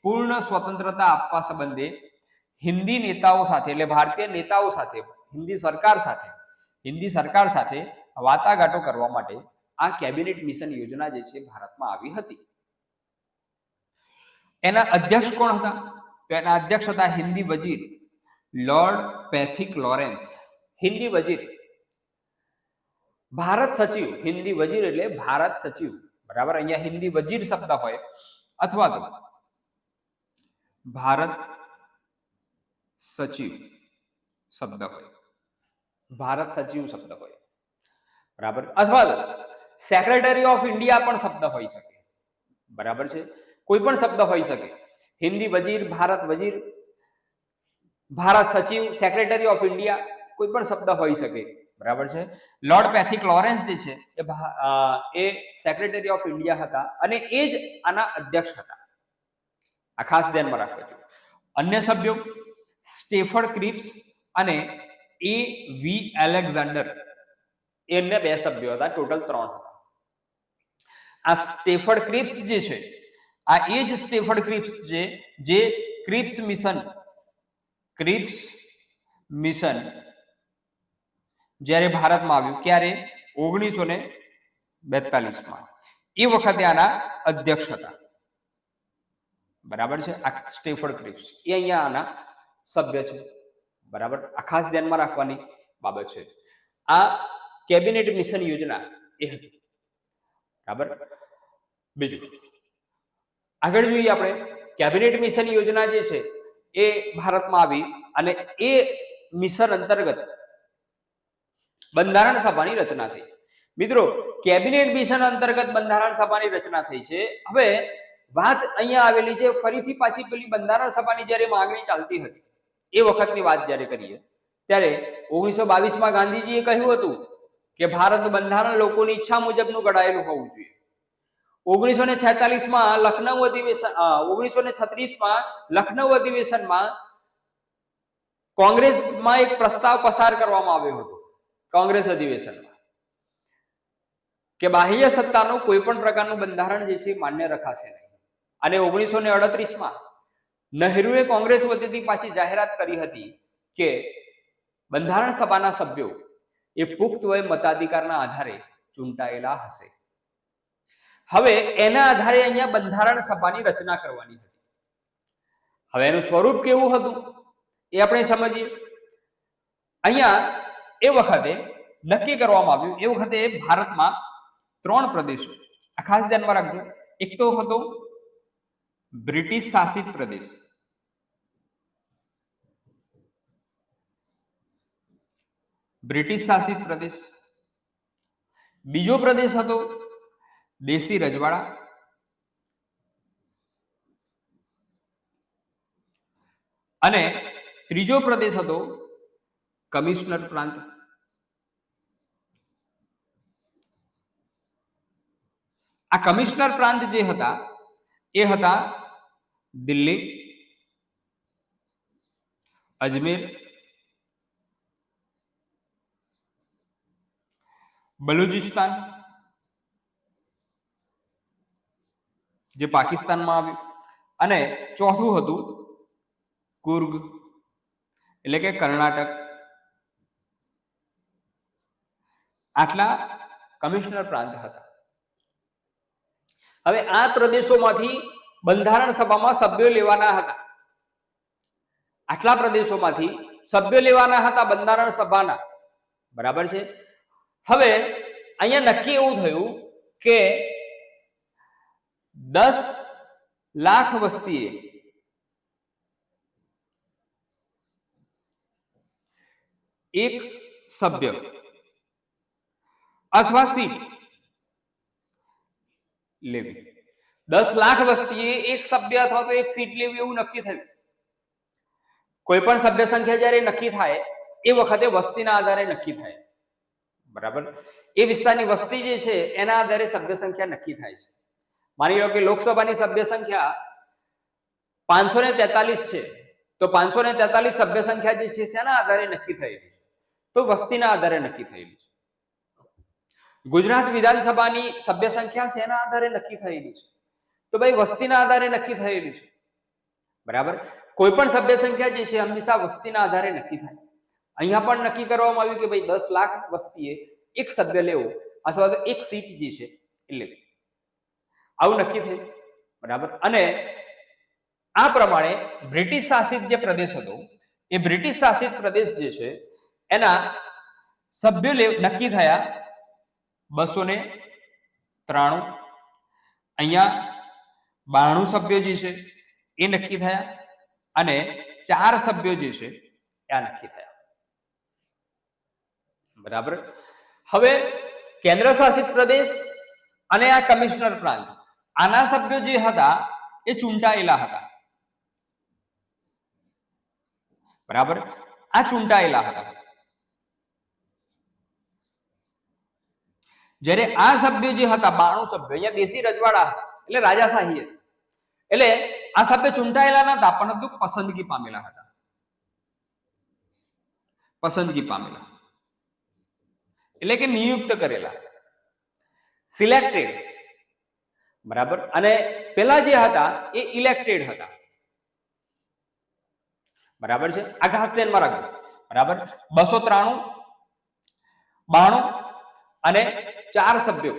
પૂર્ણ સ્વતંત્રતા આપવા સંબંધે હિન્દી નેતાઓ સાથે, એટલે ભારતીય નેતાઓ સાથે, હિન્દી સરકાર સાથે વાટાઘાટો કરવા માટે આ કેબિનેટ મિશન યોજના જે છે ભારતમાં આવી હતી. એના અધ્યક્ષ કોણ હતા? તો એના અધ્યક્ષ હતા હિન્દી વજીર લોર્ડ પેથિક લોરેન્સ. હિન્દી વજીર, ભારત સચિવ. હિન્દી વજીર એટલે ભારત સચિવ. બરાબર. અહીંયા હિન્દી વજીર શબ્દ હોય અથવા તો ભારત સચિવ શબ્દ હોય, ભારત સચિવ શબ્દ હોય. બરાબર. અથવા તો સેક્રેટરી ઓફ ઇન્ડિયા પણ શબ્દ હોઈ શકે. બરાબર છે. કોઈ પણ શબ્દ હોઈ શકે. હિન્દી વજીર, ભારત વજીર, ભારત સચિવ, સેક્રેટરી ઓફ ઇન્ડિયા, કોઈ પણ શબ્દ હોઈ શકે. બરાબર છે. લોર્ડ પેથિક લોરેન્સ જે છે એ સેક્રેટરી ઓફ ઇન્ડિયા હતા અને એ જ આના અધ્યક્ષ હતા. આ ખાસ ધ્યાનમાં રાખવા જોઈએ. અન્ય સભ્યો સ્ટેફર્ડ ક્રિપ્સ અને એ વી એલેક્ઝાન્ડર, એમને 2 સભ્યો હતા, ટોટલ 3 હતા. આ સ્ટેફર્ડ ક્રિપ્સ જે છે, આ એ જ સ્ટેફર્ડ ક્રિપ્સ છે જે ક્રિપ્સ મિશન જ્યારે ભારતમાં આવ્યું, ક્યારે? 1942માં. એ વખતે આના અધ્યક્ષ હતા. બરાબર છે. આ સ્ટેફર્ડ ક્રિપ્સ એ અહીંયા આના સભ્ય છે. બરાબર, આ ખાસ ધ્યાનમાં રાખવાની બાબત છે. આ કેબિનેટ મિશન યોજના એ હતી. બરાબર. બીજું આગળ જોઈએ આપણે. કેબિનેટ મિશન યોજના જે છે એ ભારતમાં આવી અને એ મિશન અંતર્ગત બંધારણ સભાની રચના થઈ. મિત્રો, કેબિનેટ મિશન અંતર્ગત બંધારણ સભાની રચના થઈ છે. હવે વાત અહીંયા આવેલી છે, ફરીથી પાછી પેલી બંધારણ સભાની જ્યારે માંગણી ચાલતી હતી એ વખતની વાત જ્યારે કરીએ, ત્યારે 1922માં ગાંધીજીએ કહ્યું હતું કે ભારત બંધારણ લોકોની ઈચ્છા મુજબનું ઘડાયેલું હોવું જોઈએ. 1946માં લખનઉ અધિવેશન 1936માં લખનઉ અધિવેશનમાં કોંગ્રેસમાં એક પ્રસ્તાવ પસાર કરવામાં આવ્યો હતો, કોંગ્રેસ અધિવેશનમાં, કે બાહ્ય સત્તાનું કોઈ પણ પ્રકારનું બંધારણ જે છે માન્ય રખાશે નહીં. અને 1938માં નહેરુએ કોંગ્રેસ વતીથી પાછી જાહેરાત કરી હતી કે બંધારણ સભાના સભ્યો એ પુખ્ત વય મતાધિકારના આધારે ચૂંટાયેલા હશે. હવે એના આધારે અહીંયા બંધારણ સભાની રચના કરવાની હતી. હવે એનું સ્વરૂપ કેવું હતું એ આપણે સમજીએ. અહીંયા એ વખતે નક્કી કરવામાં આવ્યું, એ વખતે ભારતમાં 3 પ્રદેશો, આ ખાસ ધ્યાનમાં રાખજો. એક તો હતો બ્રિટિશ શાસિત પ્રદેશ, બીજો પ્રદેશ હતો દેશી રજવાડા, અને ત્રીજો પ્રદેશ હતો કમિશનર પ્રાંત. આ કમિશનર પ્રાંત જે હતા એ હતા દિલ્હી, અજમેર, બલુચિસ્તાન જે પાકિસ્તાનમાં આવ્યું, અને ચોથું હતું કુર્ગ એટલે કે કર્ણાટક. આટલા કમિશનર પ્રાંત હતા. હવે આ પ્રદેશોમાંથી બંધારણ સભામાં સભ્યો લેવાના હતા. આટલા પ્રદેશોમાંથી સભ્યો લેવાના હતા બંધારણ સભાના. બરાબર છે. હવે અહીંયા નક્કી એવું થયું કે 10 લાખ વસ્તીએ એક સભ્ય અથવા સીટ લેવી. 10 લાખ વસ્તીએ એક સભ્ય અથવા તો એક સીટ લેવી એવું નક્કી થયું. કોઈ પણ સભ્ય સંખ્યા જ્યારે નક્કી થાય એ વખતે વસ્તીના આધારે નક્કી થાય. બરાબર. એ વિસ્તારની વસ્તી જે છે એના આધારે સભ્ય સંખ્યા નક્કી થાય છે. માની લો કે લોકસભાની સભ્ય સંખ્યા 543 છે, તો 543 સભ્ય સંખ્યા જે છે શેના આધારે નક્કી થયેલી છે? તો વસ્તીના આધારે નક્કી થયેલી છે. ગુજરાત વિધાનસભાની સભ્ય સંખ્યા શેના આધારે નક્કી થયેલી છે? તો ભાઈ વસ્તીના આધારે નક્કી થયેલી છે. બરાબર. કોઈ પણ સભ્ય સંખ્યા જે છે હંમેશા વસ્તીના આધારે નક્કી થાય. અહીંયા પણ નક્કી કરવામાં આવ્યું કે ભાઈ 10 લાખ વસ્તીએ એક સભ્ય લેવો અથવા તો એક સીટ જે છે એ લેવી. આવું નક્કી થયું. બરાબર. અને આ પ્રમાણે બ્રિટિશ શાસિત જે પ્રદેશ હતો એ બ્રિટિશ શાસિત પ્રદેશ જે છે એના સભ્યો નક્કી થયા 293. અહીંયા 92 સભ્યો જે છે એ નક્કી થયા અને 4 સભ્યો જે છે એ નક્કી થયા. બરાબર. હવે કેન્દ્ર શાસિત પ્રદેશ અને આ કમિશનર પ્રાંત, આના સભ્યો જે હતા એ ચૂંટાયેલા હતા. બરાબર. આ ચૂંટાયેલા હતા. જ્યારે આ સભ્યો જે હતા 92 સભ્યો, અહીંયા દેશી રજવાડા હતા એટલે રાજાશાહી હતી, એટલે આ સભ્ય ચૂંટાયેલા નતા, પરંતુ પસંદગી પામેલા હતા. પસંદગી પામેલા એટલે કે નિયુક્ત કરેલા, સિલેક્ટેડ. બરાબર. અને પેલા જે હતા એ ઇલેક્ટેડ હતા. બરાબર છે, આ ખાસ ધ્યાનમાં રાખજો. બરાબર. 293, 92 અને 4 સભ્યો.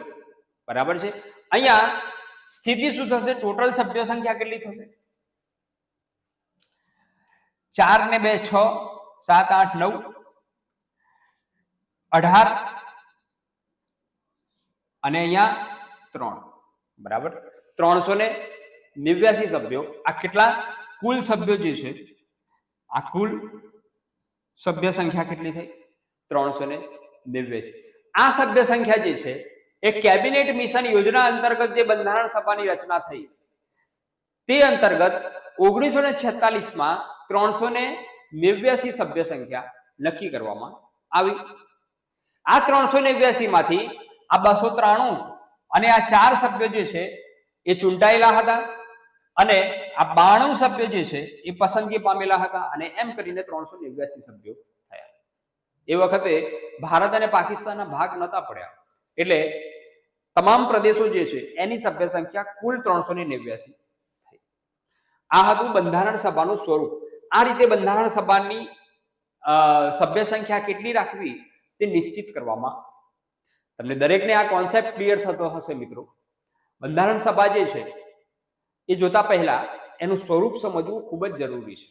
બરાબર છે. અહીંયા સ્થિતિ શું થશે? ટોટલ સભ્યો સંખ્યા કેટલી થશે? 4 ને 2 6, 7 8 9 18 અને અહીંયા 3. બરાબર. 389 સભ્યો. આ કેટલા કુલ સભ્યો જે છે, આ કુલ સભ્ય સંખ્યા કેટલી થઈ? 389. આ સભ્ય સંખ્યા જે છે એ કેબિનેટ મિશન યોજના અંતર્ગત જે બંધારણ સભાની રચના થઈ તે અંતર્ગત 1946 માં 389 સભ્ય સંખ્યા નક્કી કરવામાં આવી. આ 389 માંથી આ 293 અને આ 4 સભ્યો જે છે એ ચૂંટાયેલા હતા અને આ 92 સભ્યો જે છે એ પસંદગી પામેલા હતા અને એમ કરીને 389 સભ્યો થયા. એ વખતે ભારત અને પાકિસ્તાનના ભાગ નતા પડ્યા એટલે તમામ પ્રદેશો જે છે એની સભ્ય સંખ્યા કુલ 389 થઈ. આ હતું બંધારણ સભાનું સ્વરૂપ. આ રીતે બંધારણ સભાની સભ્ય સંખ્યા કેટલી રાખવી તે નિશ્ચિત કરવામાં. તમને દરેકને આ કોન્સેપ્ટ ક્લિયર થતો હશે મિત્રો. બંધારણ સભા જે છે એ જોતા પહેલા એનું સ્વરૂપ સમજવું ખૂબ જ જરૂરી છે.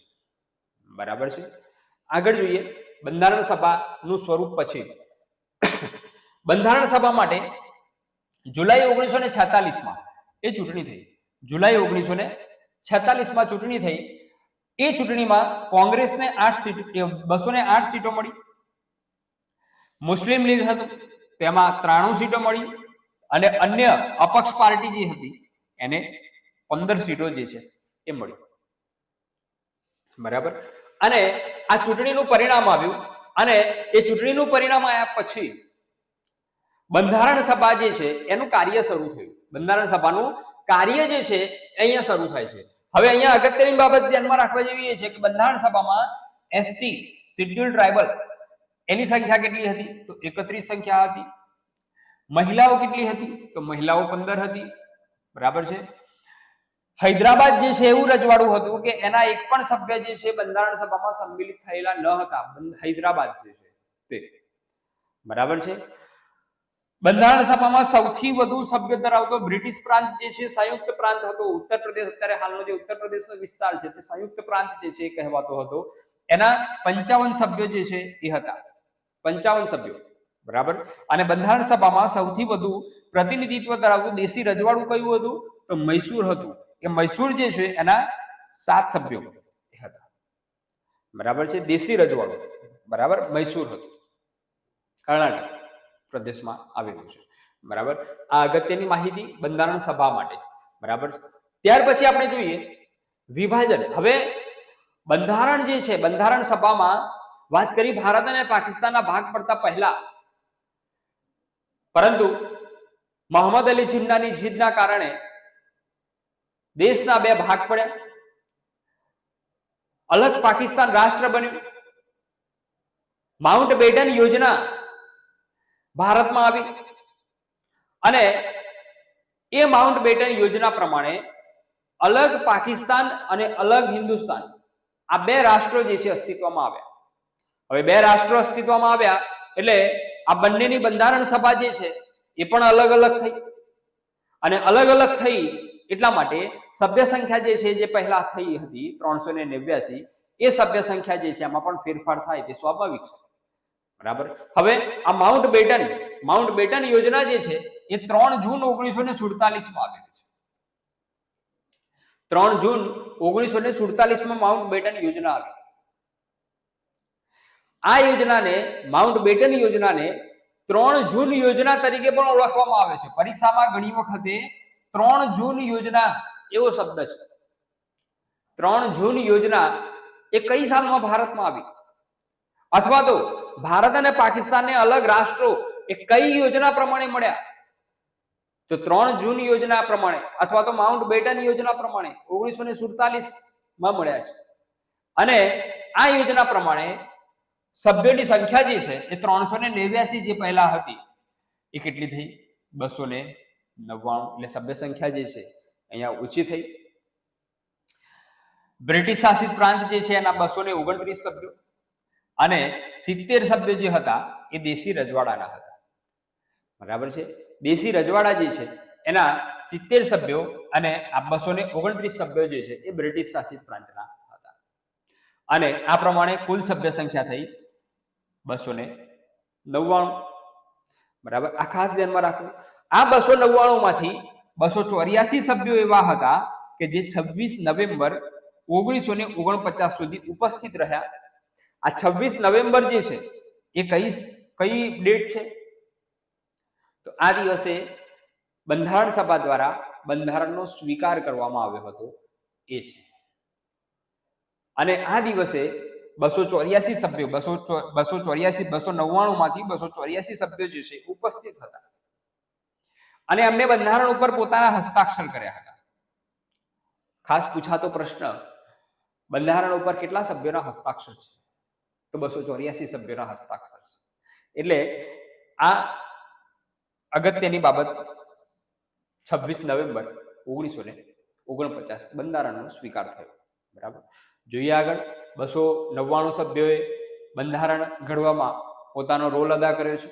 બરાબર છે. આગળ જોઈએ બંધારણ સભાનું સ્વરૂપ. પછી બંધારણ સભા માટે જુલાઈ 1946 માં એ ચૂંટણી થઈ. જુલાઈ 1946 માં ચૂંટણી થઈ. એ ચૂંટણીમાં કોંગ્રેસને 8 સીટ 208 સીટો મળી. મુસ્લિમ લીગ હતું તેમાં 93 સીટો મળી અને અન્ય અપક્ષ પાર્ટી જે હતી એને 15 સીટો જે છે એ મળી. બરાબર. અને આ ચૂંટણીનું પરિણામ આવ્યું અને એ ચૂંટણીનું પરિણામ આવ્યા પછી બંધારણ સભા જે છે એનું કાર્ય શરૂ થયું. બંધારણ સભાનું કાર્ય જે છે અહીંયા શરૂ થાય છે. હવે અહીંયા અગત્યની બાબત ધ્યાનમાં રાખવા જેવી એ છે કે બંધારણ સભામાં એસટી શેડ્યુલ્ડ ટ્રાઇબલ એની સંખ્યા કેટલી હતી? તો 31 સંખ્યા હતી. મહિલાઓ કેટલી હતી? તો મહિલાઓ 15 હતી. બરાબર છે. હૈદરાબાદ જે છે એવું રજવાડું હતું કે એના એક પણ સભ્ય જે છે બંધારણ સભામાં સંમિલિત થયેલા ન હતા. હૈદરાબાદ જે છે તે. બરાબર છે. બંધારણ સભામાં સૌથી વધુ સભ્ય ધરાવતો બ્રિટિશ પ્રાંત જે છે સંયુક્ત પ્રાંત હતો. ઉત્તર પ્રદેશ, અત્યારે હાલનો જે ઉત્તર પ્રદેશનો વિસ્તાર છે તે સંયુક્ત પ્રાંત જે છે એ કહેવાતો હતો. એના 55 સભ્યો જે છે એ હતા. 55 સભ્યો. બરાબર. અને બંધારણ સભામાં સૌથી વધુ પ્રતિનિધિત્વ ધરાવતું દેશી રજવાડું કયું હતું? તો મૈસૂર હતું. એ મૈસૂર જે છે એના 7 સભ્યો હતા. બરાબર છે. દેશી રજવાડું. બરાબર. મૈસૂર હતું. કર્ણાટક પ્રદેશમાં આવેલું છે. બરાબર. આ અગત્યની માહિતી બંધારણ સભા માટે. બરાબર. ત્યાર પછી આપણે જોઈએ વિભાજન. હવે બંધારણ જે છે બંધારણ સભામાં વાત કરી ભારત અને પાકિસ્તાનના ભાગ પડતા પહેલા, પરંતુ મોહમ્મદ અલી જિન્નાની જીતના કારણે દેશના 2 ભાગ પડ્યા. અલગ પાકિસ્તાન રાષ્ટ્ર બન્યું. માઉન્ટ બેટન યોજના ભારતમાં આવી અને એ માઉન્ટ બેટન યોજના પ્રમાણે અલગ પાકિસ્તાન અને અલગ હિન્દુસ્તાન આ 2 રાષ્ટ્રો જે છે અસ્તિત્વમાં આવ્યા. હવે 2 રાષ્ટ્રો અસ્તિત્વમાં આવ્યા એટલે આ બંનેની બંધારણ સભા જે છે એ પણ અલગ અલગ થઈ અને અલગ અલગ થઈ એટલા માટે સભ્ય સંખ્યા જે છે જે પહેલા થઈ હતી 389 એ સભ્ય સંખ્યા જે છે એમાં પણ ફેરફાર થાય તે સ્વાભાવિક છે. બરાબર. હવે આ માઉન્ટ બેટન યોજના જે છે એ 3 જૂન 1947 માં આવેલી છે. 3 જૂન 1947 માં માઉન્ટ બેટન યોજના આવી. આ યોજનાને માઉન્ટ બેટન યોજનાને 3 જૂન યોજના તરીકે પણ ઓળખવામાં આવે છે. પરીક્ષામાં ઘણી વખતે 3 જૂન યોજના એવો શબ્દ છે. 3 જૂન યોજના એ કઈ સાલમાં ભારતમાં આવી અથવા તો ભારત અને પાકિસ્તાનને અલગ રાષ્ટ્રો એ કઈ યોજના પ્રમાણે મળ્યા તો 3 જૂન યોજના પ્રમાણે અથવા તો માઉન્ટ બેટન યોજના પ્રમાણે 1947માં મળ્યા છે. અને આ યોજના પ્રમાણે સભ્યોની સંખ્યા જે છે એ 389 જે પહેલા હતી એ કેટલી થઈ? 299. એટલે સભ્ય સંખ્યા જે છે અહીંયા ઓછી થઈ. બ્રિટિશ શાસિત પ્રાંત જે છે એના 229 સભ્યો અને 70 સભ્યો જે હતા એ દેશી રજવાડાના હતા. બરાબર છે. દેશી રજવાડા જે છે એના 70 સભ્યો અને આ 229 સભ્યો જે છે એ બ્રિટિશ શાસિત પ્રાંતના હતા. અને આ પ્રમાણે કુલ સભ્ય સંખ્યા થઈ 299. બરાબર. આ ખાસ ધ્યાનમાં રાખવું. આ 299 માંથી 284 સભ્યો એવા હતા કે જે 26 નવેમ્બર 1949 સુધી ઉપસ્થિત રહ્યા. આ 26 નવેમ્બર જે છે એ કઈ ડેટ છે? તો આ દિવસે બંધારણ સભા દ્વારા બંધારણનો સ્વીકાર કરવામાં આવ્યો હતો એ છે. અને આ દિવસે 284 સભ્યો 299 માંથી 284 સભ્યો જે છે ઉપસ્થિત હતા અને એમને બંધારણ ઉપર પોતાના હસ્તાક્ષર કર્યા હતા. ખાસ પૂછાતો પ્રશ્ન, બંધારણ ઉપર કેટલા સભ્યોના હસ્તાક્ષર છે? તો 284 સભ્યોના હસ્તાક્ષર છે. એટલે આ અગત્યની બાબત 26 નવેમ્બર 1949 બંધારણનો સ્વીકાર થયો. બરાબર. જોઈએ આગળ. 299 સભ્યોએ બંધારણ ઘડવામાં પોતાનો રોલ અદા કર્યો છે.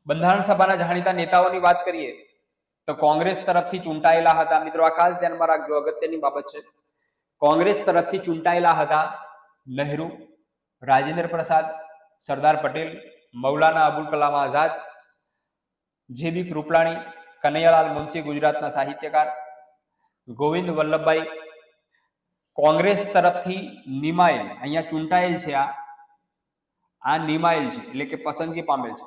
બંધારણ સભાના જાણીતા નેતાઓની વાત કરીએ તો કોંગ્રેસ તરફથી ચૂંટાયેલા હતા. મિત્રો આ ખાસ ધ્યાનમાં રાખજો, અગત્યની બાબત છે. કોંગ્રેસ તરફથી ચૂંટાયેલા હતા નહેરુ, રાજેન્દ્ર પ્રસાદ, સરદાર પટેલ, મૌલાના અબુલ કલામ આઝાદ, જેબી કૃપલાણી, કનૈયાલાલ મુનશી ગુજરાતના સાહિત્યકાર, ગોવિંદ વલ્લભભાઈ. કોંગ્રેસ તરફથી નિમાયેલ, અહીંયા ચૂંટાયેલ છે, આ નિમાયેલ છે એટલે કે પસંદગી પામેલ છે,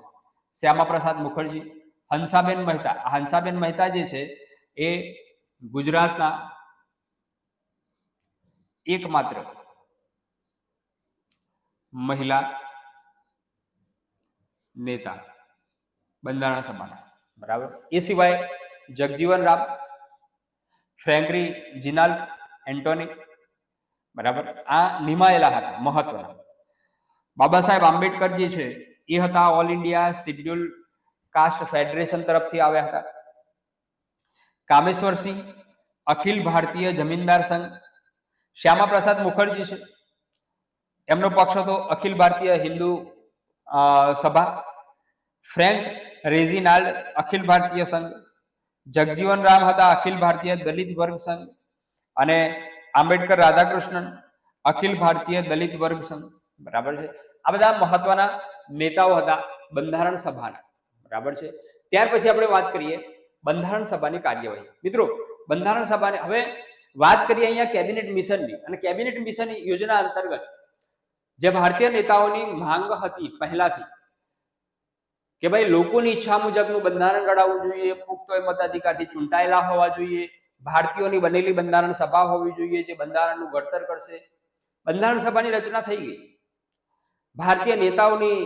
શ્યામા પ્રસાદ મુખર્જી. હંસાબેન મહેતા, હંસાબેન મહેતા જે છે એ ગુજરાતના એકમાત્ર મહિલા નેતા બંધારણ સભાના. બરાબર. એ સિવાય જગજીવન રામ, ફ્રેન્કરી જીનાલ્ડ એન્ટોની. બરાબર. આ નિમાયેલા હતા મહત્વના. બાબા સાહેબ આંબેડકર જે છે એ હતા all India schedule cast federation તરફથી આવ્યા હતા. કામેશ્વરસિંહ, અખિલ ભારતીય જમીનદાર સંઘ. શ્યામા પ્રસાદ મુખર્જી છે, એમનો પક્ષ હતો અખિલ ભારતીય હિન્દુ સભા. ફ્રેન્ક રેઝિનાલ્ડ, અખિલ ભારતીય સંઘ. જગજીવન રામ હતા અખિલ ભારતીય દલિત વર્ગ સંઘ. અને આંબેડકર રાધાકૃષ્ણન, અખિલ ભારતીય દલિત વર્ગ સંઘ. બરાબર છે. આ બધા મહત્વના નેતાઓ હતા બંધારણ સભાના. બરાબર છે. ત્યાર પછી આપણે વાત કરીએ બંધારણ સભાની કાર્યવાહી. મિત્રો બંધારણ સભાને હવે વાત કરીએ અહીંયા કેબિનેટ મિશનની. અને કેબિનેટ મિશન યોજના અંતર્ગત જે ભારતીય નેતાઓની માંગ હતી પહેલાથી કે ભાઈ લોકોની ઈચ્છા મુજબનું બંધારણ ઘડાવવું જોઈએ, પુખ્ત વય મતાધિકારથી ચૂંટાયેલા હોવા જોઈએ, ભારતીયોની બનેલી બંધારણ સભા હોવી જોઈએ જે બંધારણનું ઘડતર કરશે. બંધારણ સભાની રચના થઈ ગઈ. ભારતીય નેતાઓની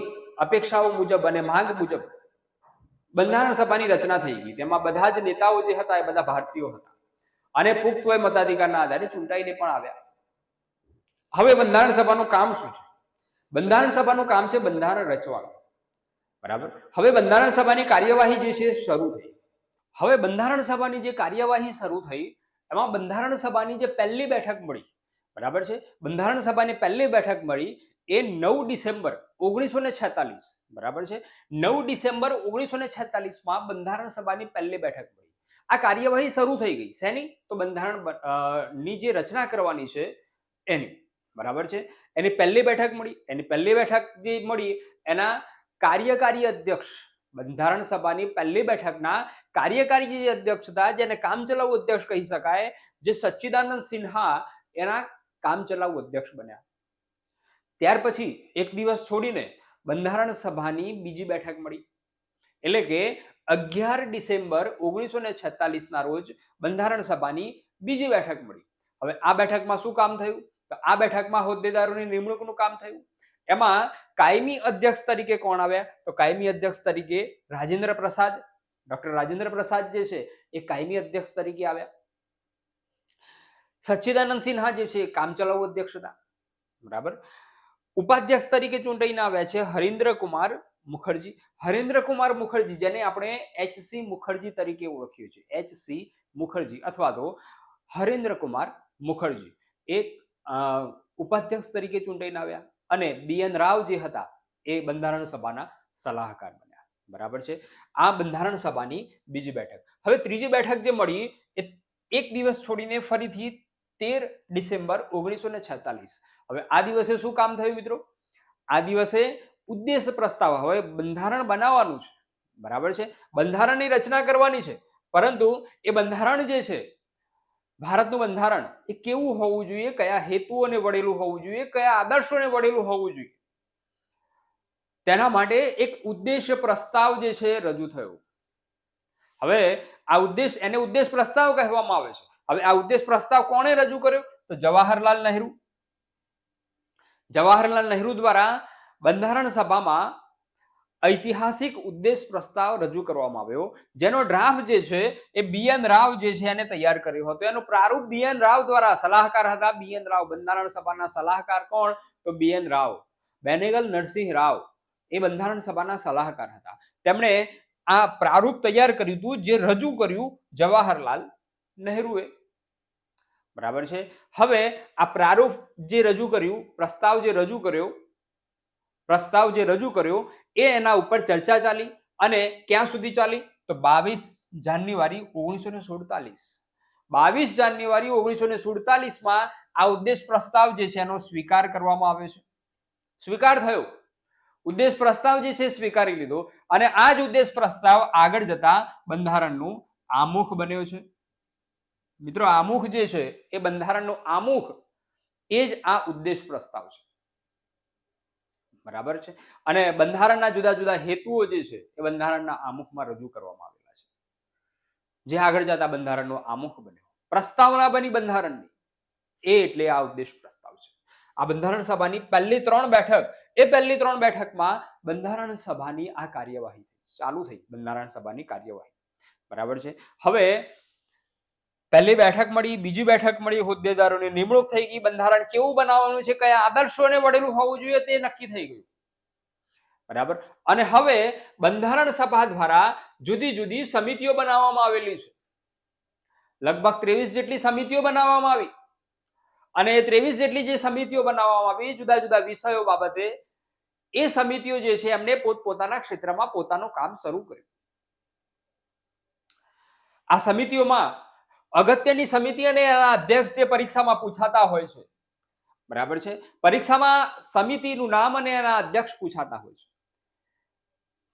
અપેક્ષાઓ મુજબ અને માંગ મુજબ બંધારણ સભાની રચના થઈ ગઈ. તેમાં બધા જ નેતાઓ જે હતા એ બધા ભારતીયો હતા અને પુખ્ત વય મતાધિકારના આધારે ચૂંટાઈને પણ આવ્યા. હવે બંધારણ સભાનું કામ શું છે? બંધારણ સભાનું કામ છે બંધારણ રચવાનું. બરાબર. હવે બંધારણ સભાની કાર્યવાહી જે છે શરૂ થઈ. હવે બંધારણ સભાની જે કાર્યવાહી શરૂ થઈ એમાં બંધારણ સભાની જે પહેલી બેઠક મળી, બરાબર છે, બંધારણ સભાની પહેલી બેઠક મળી એ 9 ડિસેમ્બર 1946. બરાબર છે. 9 ડિસેમ્બર 1946 બંધારણ સભાની પહેલી બેઠક મળી. આ કાર્યવાહી શરૂ થઈ ગઈ. શેની? તો બંધારણ ની જે રચના કરવાની છે એની. બરાબર છે. એની પહેલી બેઠક મળી. એની પહેલી બેઠક જે મળી એના કાર્યકારી અધ્યક્ષ, બંધારણ સભાની પહેલી બેઠકના કાર્યકારી જે અધ્યક્ષ હતા, જેને કામચલાઉ અધ્યક્ષ કહી શકાય, જે સચ્ચિદાનંદ સિન્હા એના કામચલાઉ અધ્યક્ષ બન્યા. ત્યાર પછી એક દિવસ છોડીને બંધારણ સભાની બીજી બેઠક મળી. એટલે કે 11 ડિસેમ્બર 1946 ના રોજ બંધારણ સભાની બીજી બેઠક મળી. હવે આ બેઠકમાં શું કામ થયું? તો આ બેઠકમાં હોદ્દેદારોની નિમણૂકનું કામ થયું. એમાં કાયમી અધ્યક્ષ તરીકે કોણ આવ્યા? તો કાયમી અધ્યક્ષ તરીકે રાજેન્દ્ર પ્રસાદ, ડોક્ટર રાજેન્દ્ર પ્રસાદ જે છે એ કાયમી અધ્યક્ષ તરીકે આવ્યા. સચ્ચિદાનંદ સિન્હા જે છે કામચલાઉ અધ્યક્ષ હતા. બરાબર. ઉપાધ્યક્ષ તરીકે ચૂંટાઈને આવ્યા છે હરીન્દ્ર કુમાર મુખર્જી. હરીન્દ્ર કુમાર મુખર્જી જેને આપણે એચ.સી. મુખર્જી તરીકે ઓળખીએ છીએ. એચ.સી. મુખર્જી અથવા તો હરીન્દ્ર કુમાર મુખર્જી એક ઉપાધ્યક્ષ તરીકે ચૂંટાઈને આવ્યા અને બી.એન. રાવ જે હતા એ બંધારણ સભાના સલાહકાર બન્યા. બરાબર છે. આ બંધારણ સભાની બીજી બેઠક. હવે ત્રીજી બેઠક જે મળી એ એક દિવસ છોડીને ફરીથી 13 ડિસેમ્બર 1946. હવે આ દિવસે શું કામ થયું મિત્રો? આ દિવસે ઉદ્દેશ પ્રસ્તાવ, હવે બંધારણ બનાવવાનું છે. બરાબર છે. બંધારણની રચના કરવાની છે, પરંતુ એ બંધારણ જે છે ભારતનું બંધારણ એ કેવું હોવું જોઈએ, કયા હેતુઓને વળેલું હોવું જોઈએ, કયા આદર્શોને વળેલું હોવું જોઈએ, તેના માટે એક ઉદ્દેશ પ્રસ્તાવ જે છે રજૂ થયો. હવે આ ઉદ્દેશ પ્રસ્તાવ કહેવામાં આવે છે. હવે આ ઉદ્દેશ પ્રસ્તાવ કોણે રજૂ કર્યો? તો જવાહરલાલ નહેરુ. જવાહરલાલ નહેરુ દ્વારા બંધારણ સભામાં ઐતિહાસિક ઉદ્દેશ પ્રસ્તાવ રજૂ કરવામાં આવ્યો, જેનો ડ્રાફ્ટ જે છે એ બી.એન. રાવ જે છે એને તૈયાર કર્યો હતો. એનું પ્રારૂપ બી.એન. રાવ દ્વારા, સલાહકાર હતા બી.એન. રાવ. બંધારણ સભાના સલાહકાર કોણ? તો બી.એન. રાવ. બેનેગલ નરસિંહ રાવ એ બંધારણ સભાના સલાહકાર હતા. તેમણે આ પ્રારૂપ તૈયાર કર્યું હતું, જે રજૂ કર્યું જવાહરલાલ નહેરુએ. બરાબર છે. હવે આ પ્રારૂપ જે રજૂ કર્યું, પ્રસ્તાવ જે રજૂ કર્યો એ એના ઉપર ચર્ચા ચાલી અને ક્યાં સુધી ચાલી? તો 22 જાન્યુઆરી 1947. 22 જાન્યુઆરી 1947 આ ઉદ્દેશ પ્રસ્તાવ જે છે એનો સ્વીકાર કરવામાં આવ્યો છે. સ્વીકાર થયો. ઉદ્દેશ પ્રસ્તાવ જે છે સ્વીકારી લીધો અને આ જ ઉદ્દેશ પ્રસ્તાવ આગળ જતા બંધારણનું આમુખ બન્યો છે. મિત્રો, આમુખ જે છે એ બંધારણનું આમુખ એ જ આ ઉદ્દેશ પ્રસ્તાવ છે. બરાબર છે. અને બંધારણના જુદા જુદા હેતુઓ જે છે એ બંધારણના આમુખમાં રજૂ કરવામાં આવેલા છે, જે આગળ જતા બંધારણનો આમુખ બન્યો. પ્રસ્તાવના બની બંધારણની, એ એટલે આ ઉદ્દેશ પ્રસ્તાવ છે. આ બંધારણ સભાની પહેલી 3 બેઠક, એ પહેલી 3 બેઠકમાં બંધારણ સભાની આ કાર્યવાહી ચાલુ થઈ. બંધારણ સભાની કાર્યવાહી. બરાબર છે. હવે પહેલી બેઠક મળી, બીજી બેઠક મળી, હોદ્દેદારોની નિમણૂક થઈ ગઈ, બંધારણ કેવું બનાવવાનું છે, કયા આદર્શોને વળેલું હોવું જોઈએ તે નક્કી થઈ ગયું. બરાબર. અને હવે બંધારણ સભા દ્વારા જુદી જુદી સમિતિઓ બનાવવામાં આવેલી છે. લગભગ 23 જેટલી સમિતિઓ બનાવવામાં આવી અને એ 23 જેટલી જે સમિતિઓ બનાવવામાં આવી જુદા જુદા વિષયો બાબતે, એ સમિતિઓ જે છે એમને પોતપોતાના ક્ષેત્રમાં પોતાનું કામ શરૂ કર્યું. આ સમિતિઓમાં અગત્યની સમિતિ અને એના અધ્યક્ષ જે પરીક્ષામાં પૂછાતા હોય છે. બરાબર છે. પરીક્ષામાં સમિતિનું નામ અને એના અધ્યક્ષ પૂછાતા હોય છે.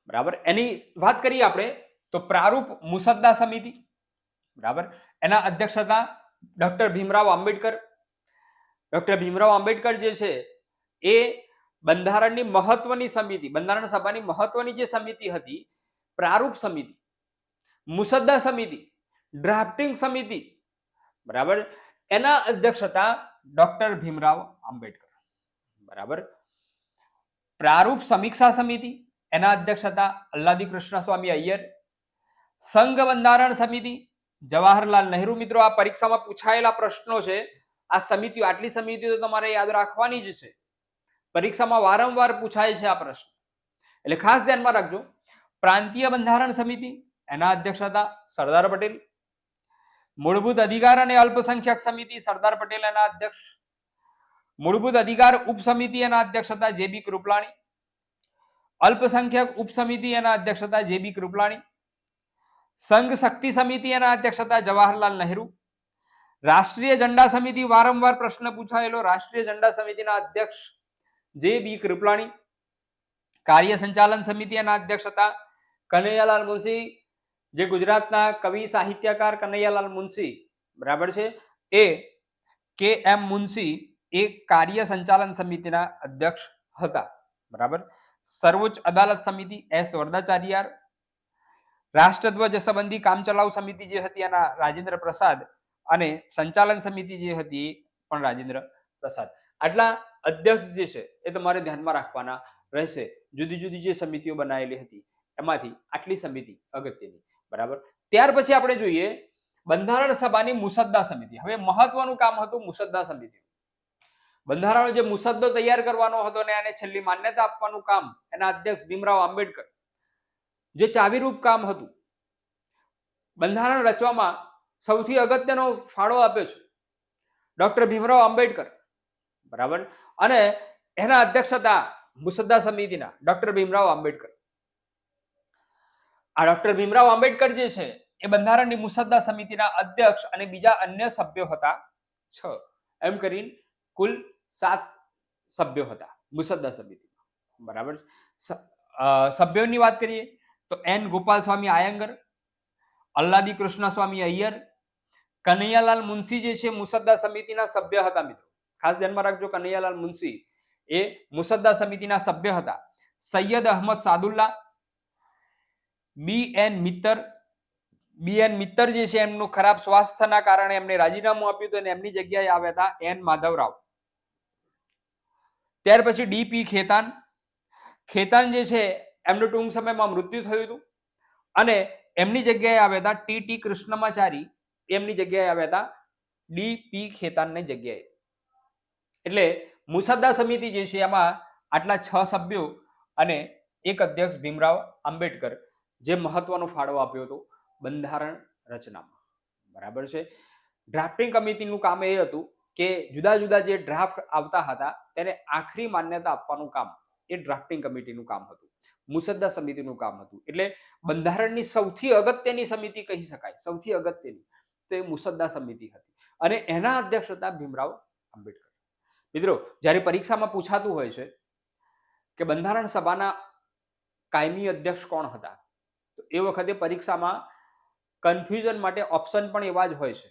બરાબર. એની વાત કરીએ આપણે તો પ્રારૂપ મુસદ્દા સમિતિ. બરાબર. એના અધ્યક્ષ હતા ડોક્ટર ભીમરાવ આંબેડકર. ડોક્ટર ભીમરાવ આંબેડકર જે છે એ બંધારણની મહત્વની સમિતિ, બંધારણ સભાની મહત્વની જે સમિતિ હતી, પ્રારૂપ સમિતિ, મુસદ્દા સમિતિ, ડ્રાફ્ટિંગ સમિતિ, બરાબર, એના અધ્યક્ષ હતા ડોક્ટર ભીમરાવ આંબેડકર. બરાબર. પ્રારૂપ સમીક્ષા સમિતિ, એના અધ્યક્ષ હતા અલ્લાદી કૃષ્ણ સ્વામી અય્યર. સંઘ બંધારણ સમિતિ, જવાહરલાલ નહેરુ. મિત્રો, આ પરીક્ષામાં પૂછાયેલા પ્રશ્નો છે. આ સમિતિઓ, આટલી સમિતિઓ તો તમારે યાદ રાખવાની જ છે. પરીક્ષામાં વારંવાર પૂછાય છે આ પ્રશ્ન, એટલે ખાસ ધ્યાનમાં રાખજો. પ્રાંતીય બંધારણ સમિતિ, એના અધ્યક્ષ હતા સરદાર પટેલ. મૂળભૂત અધિકાર અને અલ્પસંખ્યક સમિતિ, સરદાર પટેલ એના અધ્યક્ષ. મૂળભૂત અધિકાર ઉપસમિતિ, એના અધ્યક્ષ હતા જે.બી. કૃપલાણી. અલ્પસંખ્યક ઉપસમિતિ, એના અધ્યક્ષ હતા જે.બી. કૃપલાણી. સંઘ શક્તિ સમિતિ, એના અધ્યક્ષ હતા જવાહરલાલ નહેરુ. રાષ્ટ્રીય ઝંડા સમિતિ, વારંવાર પ્રશ્ન પૂછાયેલો, રાષ્ટ્રીય ઝંડા સમિતિના અધ્યક્ષ જે.બી. કૃપલાણી. કાર્ય સંચાલન સમિતિ, એના અધ્યક્ષ હતા કનૈયાલાલ મુનશી, જે ગુજરાતના કવિ સાહિત્યકાર કનૈયાલાલ મુનશી, બરાબર છે, એ કે.એમ. મુનશી એ કાર્ય સંચાલન સમિતિના અધ્યક્ષ હતા. બરાબર. સર્વોચ્ચ અદાલત સમિતિ, એસ વરદાચાર્યાર. રાષ્ટ્રધ્વજ સંબંધી કામચલાઉ સમિતિ જે હતી એના રાજેન્દ્ર પ્રસાદ અને સંચાલન સમિતિ જે હતી પણ રાજેન્દ્ર પ્રસાદ. આટલા અધ્યક્ષ જે છે એ તમારે ધ્યાનમાં રાખવાના રહેશે. જુદી જુદી જે સમિતિઓ બનાવેલી હતી એમાંથી આટલી સમિતિ અગત્યની. બરાબર. ત્યાર પછી આપણે જોઈએ બંધારણ સભાની મુસદ્દા સમિતિ. હવે મહત્વનું કામ હતું મુસદ્દા સમિતિ. બંધારણ જે મુસદ્દો તૈયાર કરવાનો હતો અને આને છેલ્લી માન્યતા આપવાનું કામ એના અધ્યક્ષ ભીમરાવ આંબેડકર, જે ચાવીરૂપ કામ હતું. બંધારણ રચવામાં સૌથી અગત્યનો ફાળો આપ્યો છે ડોક્ટર ભીમરાવ આંબેડકર, બરાબર. અને એના અધ્યક્ષ હતા મુસદ્દા સમિતિના ડોક્ટર ભીમરાવ આંબેડકર. આ ડોક્ટર ભીમરાવ આંબેડકર જે છે એ બંધારણની મુસદ્દા સમિતિના અધ્યક્ષ અને બીજા અન્ય સભ્યો હતા 6. એમ કરીને કુલ 7 સભ્યો હતા મુસદ્દા સમિતિમાં, બરાબર. સભ્યોની વાત કરીએ તો એન ગોપાલ સ્વામી આયંગર, અલ્લાદી કૃષ્ણ સ્વામી અય્યર, કનૈયાલાલ મુનશી જે છે મુસદ્દા સમિતિના સભ્ય હતા. મિત્રો ખાસ ધ્યાનમાં રાખજો, કનૈયાલાલ મુનશી એ મુસદ્દા સમિતિના સભ્ય હતા. સૈયદ અહમદ સાદુલ્લા, બી એન મિત્તર જે છે એમનું ખરાબ સ્વાસ્થ્યના કારણે એમને રાજીનામું આપ્યું હતું અને એમની જગ્યાએ આવ્યા હતા એન માધવરાવ. ત્યાર પછી ડીપી ખેતાન જે છે એમનું ટૂંક સમયમાં મૃત્યુ થયું હતું અને એમની જગ્યાએ આવ્યા હતા ટી કૃષ્ણમાચારી, એમની જગ્યાએ આવ્યા હતા ડીપી ખેતાનની જગ્યાએ. એટલે મુસદ્દા સમિતિ જે છે એમાં આટલા 6 સભ્યો અને એક અધ્યક્ષ ભીમરાવ આંબેડકર, જે મહત્વનો ફાળો આપ્યો હતો બંધારણ રચનામાં, બરાબર છે. ડ્રાફ્ટિંગ કમિટીનું કામ એ હતું કે જુદા જુદા જે ડ્રાફ્ટ આવતા હતા તેને આખરી માન્યતા આપવાનું કામ એ ડ્રાફ્ટિંગ કમિટીનું કામ હતું, મુસદ્દા સમિતિનું કામ હતું. એટલે બંધારણની સૌથી અગત્યની સમિતિ કહી શકાય, સૌથી અગત્યની તો એ મુસદ્દા સમિતિ હતી અને એના અધ્યક્ષ હતા ભીમરાવ આંબેડકર. મિત્રો જ્યારે પરીક્ષામાં પૂછાતું હોય છે કે બંધારણ સભાના કાયમી અધ્યક્ષ કોણ હતા, તો એ વખતે પરીક્ષામાં કન્ફ્યુઝન માટે ઓપ્શન પણ એવા જ હોય છે.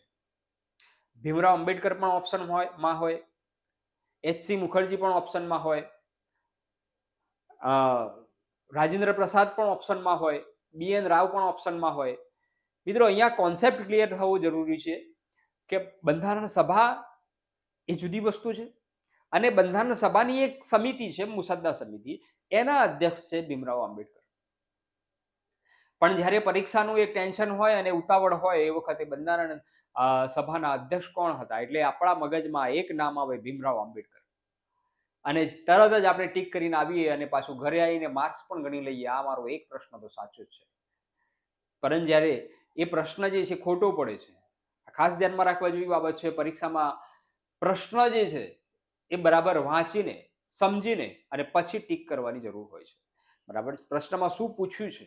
ભીમરાવ આંબેડકર પણ ઓપ્શનમાં હોય, એચસી મુખર્જી પણ ઓપ્શનમાં હોય, રાજેન્દ્ર પ્રસાદ પણ ઓપ્શનમાં હોય, બીએન રાવ પણ ઓપ્શનમાં હોય. મિત્રો અહીંયા કોન્સેપ્ટ ક્લિયર થવો જરૂરી છે કે બંધારણ સભા એ જુદી વસ્તુ છે અને બંધારણ સભાની એક સમિતિ છે મુસદ્દા સમિતિ, એના અધ્યક્ષ છે ભીમરાવ આંબેડકર. પણ જ્યારે પરીક્ષાનું એક ટેન્શન હોય અને ઉતાવળ હોય એ વખતે બંધારણ સભાના અધ્યક્ષ કોણ હતા એટલે આપણા મગજમાં એક નામ આવે ભીમરાવ આંબેડકર અને તરત જ આપણે ટીક કરીને આવીએ અને પાછું ઘરે આવીને માર્ક્સ પણ ગણી લઈએ, આ મારો એક પ્રશ્ન તો સાચો જ છે. પરંતુ જ્યારે એ પ્રશ્ન જે છે ખોટો પડે છે, ખાસ ધ્યાનમાં રાખવા જેવી બાબત છે. પરીક્ષામાં પ્રશ્ન જે છે એ બરાબર વાંચીને સમજીને અને પછી ટીક કરવાની જરૂર હોય છે, બરાબર. પ્રશ્નમાં શું પૂછ્યું છે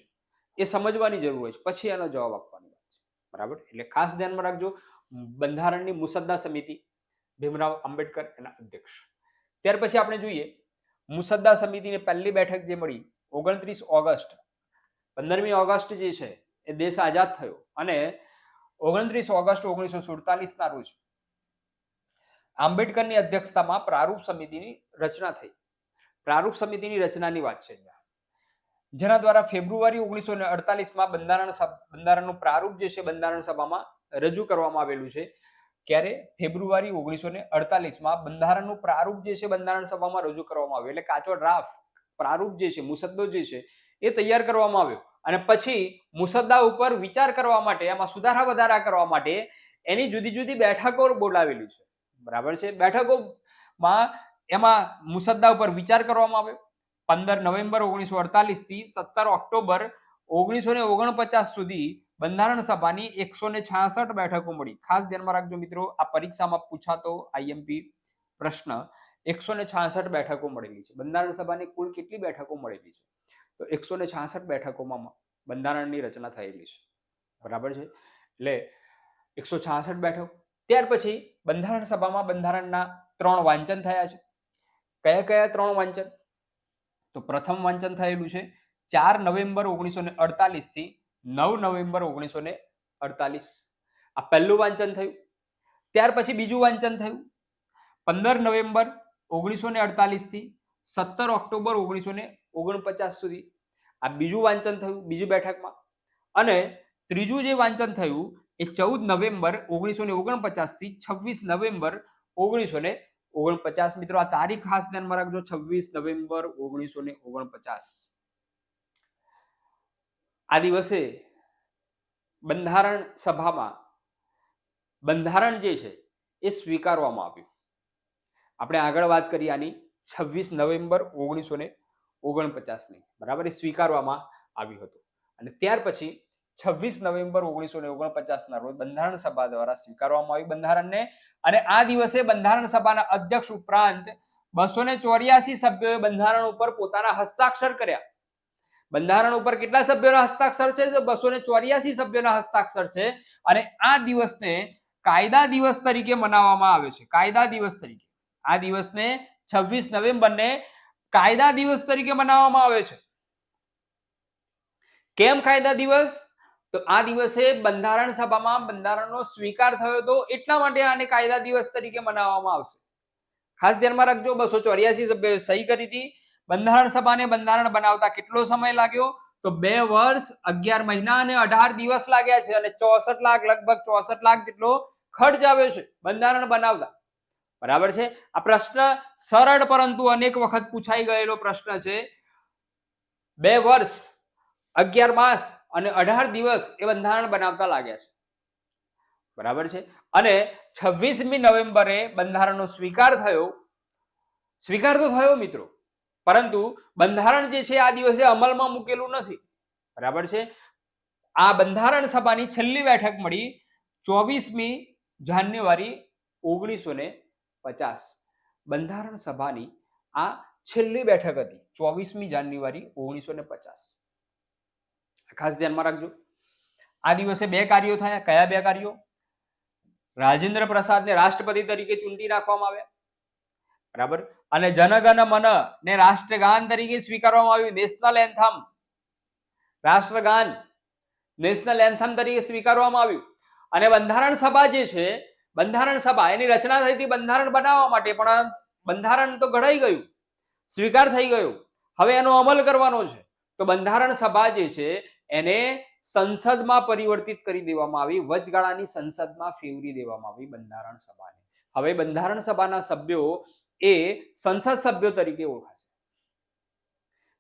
એ સમજવાની જરૂર હોય છે, પછી એનો જવાબ આપવાની વાત છે, બરાબર. એટલે ખાસ ધ્યાનમાં રાખજો, બંધારણની મુસદ્દા સમિતિ, ભીમરાવ આંબેડકર એના અધ્યક્ષ. ત્યાર પછી આપણે જોઈએ મુસદ્દા સમિતિની પહેલી બેઠક જે મળી 29 ઓગસ્ટ, 15મી ઓગસ્ટ જે છે એ દેશ આઝાદ થયો અને 29 ઓગસ્ટ 1947 ના રોજ આંબેડકરની અધ્યક્ષતામાં પ્રારૂપ સમિતિની રચના થઈ. પ્રારૂપ સમિતિની રચનાની વાત છે, જેના દ્વારા ફેબ્રુઆરી 1948માં બંધારણનું પ્રારૂપ જે છે બંધારણ સભામાં રજૂ કરવામાં આવેલું છે. ક્યારે? ફેબ્રુઆરી 1948માં બંધારણનું પ્રારૂપ જે છે બંધારણ સભામાં રજૂ કરવામાં આવ્યું. એટલે કાચો ડ્રાફ્ટ પ્રારૂપ જે છે, મુસદ્દો જે છે એ તૈયાર કરવામાં આવ્યો અને પછી મુસદ્દા ઉપર વિચાર કરવા માટે, એમાં સુધારા વધારા કરવા માટે એની જુદી જુદી બેઠકો બોલાવેલી છે, બરાબર છે. બેઠકોમાં એમાં મુસદ્દા ઉપર વિચાર કરવામાં આવ્યો. 15 નવેમ્બર 1948 થી 17 ઓક્ટોબર 1949 સુધી બંધારણ સભાની 166 બેઠકો મળી. ખાસ ધ્યાનમાં રાખજો મિત્રો, આ પરીક્ષામાં પૂછાતો આઈએમપી પ્રશ્ન 166 બેઠકો મળેલી છે. બંધારણ સભાની કુલ કેટલી બેઠકો મળેલી છે? તો 166 બેઠકોમાં બંધારણની રચના થયેલી છે, બરાબર છે. એટલે 166 બેઠકો. ત્યાર પછી બંધારણ સભામાં બંધારણના 3 વાંચન થયા છે. કયા કયા 3 વાંચન? તો પ્રથમ વાંચન થયેલું છે 4 નવેમ્બર 1948 થી 9 નવેમ્બર 1948. આ પહેલું વાંચન થયું. ત્યાર પછી બીજું વાંચન થયું 15 નવેમ્બર 1948 થી 17 ઓક્ટોબર 1949 સુધી. આ બીજું વાંચન થયું બીજી બેઠકમાં. અને ત્રીજું જે વાંચન થયું એ 14 નવેમ્બર 1949 થી 26 નવેમ્બર 1949. મિત્રો આ તારીખ ખાસ ધ્યાનમાં રાખજો, 26 નવેમ્બર 1949. આ દિવસે બંધારણ સભામાં બંધારણ જે છે એ સ્વીકારવામાં આવ્યું. આપણે આગળ વાત કરી આની 26 નવેમ્બર 1949ની, બરાબર, એ સ્વીકારવામાં આવ્યું હતું. અને ત્યાર પછી 26 નવેમ્બર 1949ના રોજ બંધારણ સભા દ્વારા સ્વીકારવામાં આવ્યું બંધારણને. અને આ દિવસે બંધારણ સભાના અધ્યક્ષ ઉપરાંત 284 સભ્યોએ બંધારણ ઉપર પોતાના હસ્તાક્ષર કર્યા. બંધારણ ઉપર કેટલા સભ્યોના હસ્તાક્ષર છે? 284 સભ્યોના હસ્તાક્ષર છે. અને આ દિવસને કાયદા દિવસ તરીકે મનાવવામાં આવે છે. કાયદા દિવસ તરીકે આ દિવસને 26 નવેમ્બરને કાયદા દિવસ તરીકે મનાવવામાં આવે છે. કેમ કાયદા દિવસ? તો આ દિવસે બંધારણ સભામાં બંધારણનો સ્વીકાર થયો હતો, એટલા માટે આને કાયદા દિવસ તરીકે મનાવવામાં આવશે. ખાસ ધ્યાનમાં રાખજો, 284 સભ્યોએ સહી કરી હતી. બંધારણ સભાને બંધારણ બનાવતા કેટલો સમય લાગ્યો? તો 2 વર્ષ 11 મહિના અને 18 દિવસ લાગ્યા છે. અને 64 લાખ, લગભગ 64 લાખ જેટલો ખર્ચ આવ્યો છે બંધારણ બનાવતા. બરાબર છે. આ પ્રશ્ન સરળ પરંતુ અનેક વખત પૂછાઈ ગયેલો પ્રશ્ન છે. 2 વર્ષ 11 માસ અને 18 દિવસ એ બંધારણ બનાવતા લાગ્યા છે. બરાબર છે. અને 26મી નવેમ્બરે બંધારણનો સ્વીકાર થયો. સ્વીકાર તો થયો મિત્રો, પરંતુ બંધારણ જે છે આ દિવસે અમલમાં મૂકેલું નથી. બરાબર છે. આ બંધારણ સભાની છેલ્લી બેઠક મળી 24મી જાન્યુઆરી 1950. બંધારણ સભાની આ છેલ્લી બેઠક હતી 24મી જાન્યુઆરી 1950. ખાસ ધ્યાનમાં રાખજો. આ દિવસે 2 કાર્યો થયા. કયા 2 કાર્યો? રાજેન્દ્ર પ્રસાદને રાષ્ટ્રપતિ તરીકે ચૂંટી નાખવામાં આવ્યા. બરાબર. અને જનગણ મન ને રાષ્ટ્રગાન તરીકે સ્વીકારવામાં આવ્યું. નેશનલ એન્થમ, રાષ્ટ્રગાન નેશનલ એન્થમ તરીકે સ્વીકારવામાં આવ્યું. અને બંધારણ સભા જે છે, બંધારણ સભા એની રચના થઈ હતી બંધારણ બનાવવા માટે, પણ બંધારણ તો ઘડાઈ ગયું, સ્વીકાર થઈ ગયું. હવે એનો અમલ કરવાનો છે. તો બંધારણ સભા જે છે એને સંસદમાં પરિવર્તિત કરી દેવામાં આવી. વચગાળાની સંસદમાં ફેરવી દેવામાં આવી બંધારણ સભાને. હવે બંધારણ સભાના સભ્યો એ સંસદ સભ્યો તરીકે ઓળખાશે.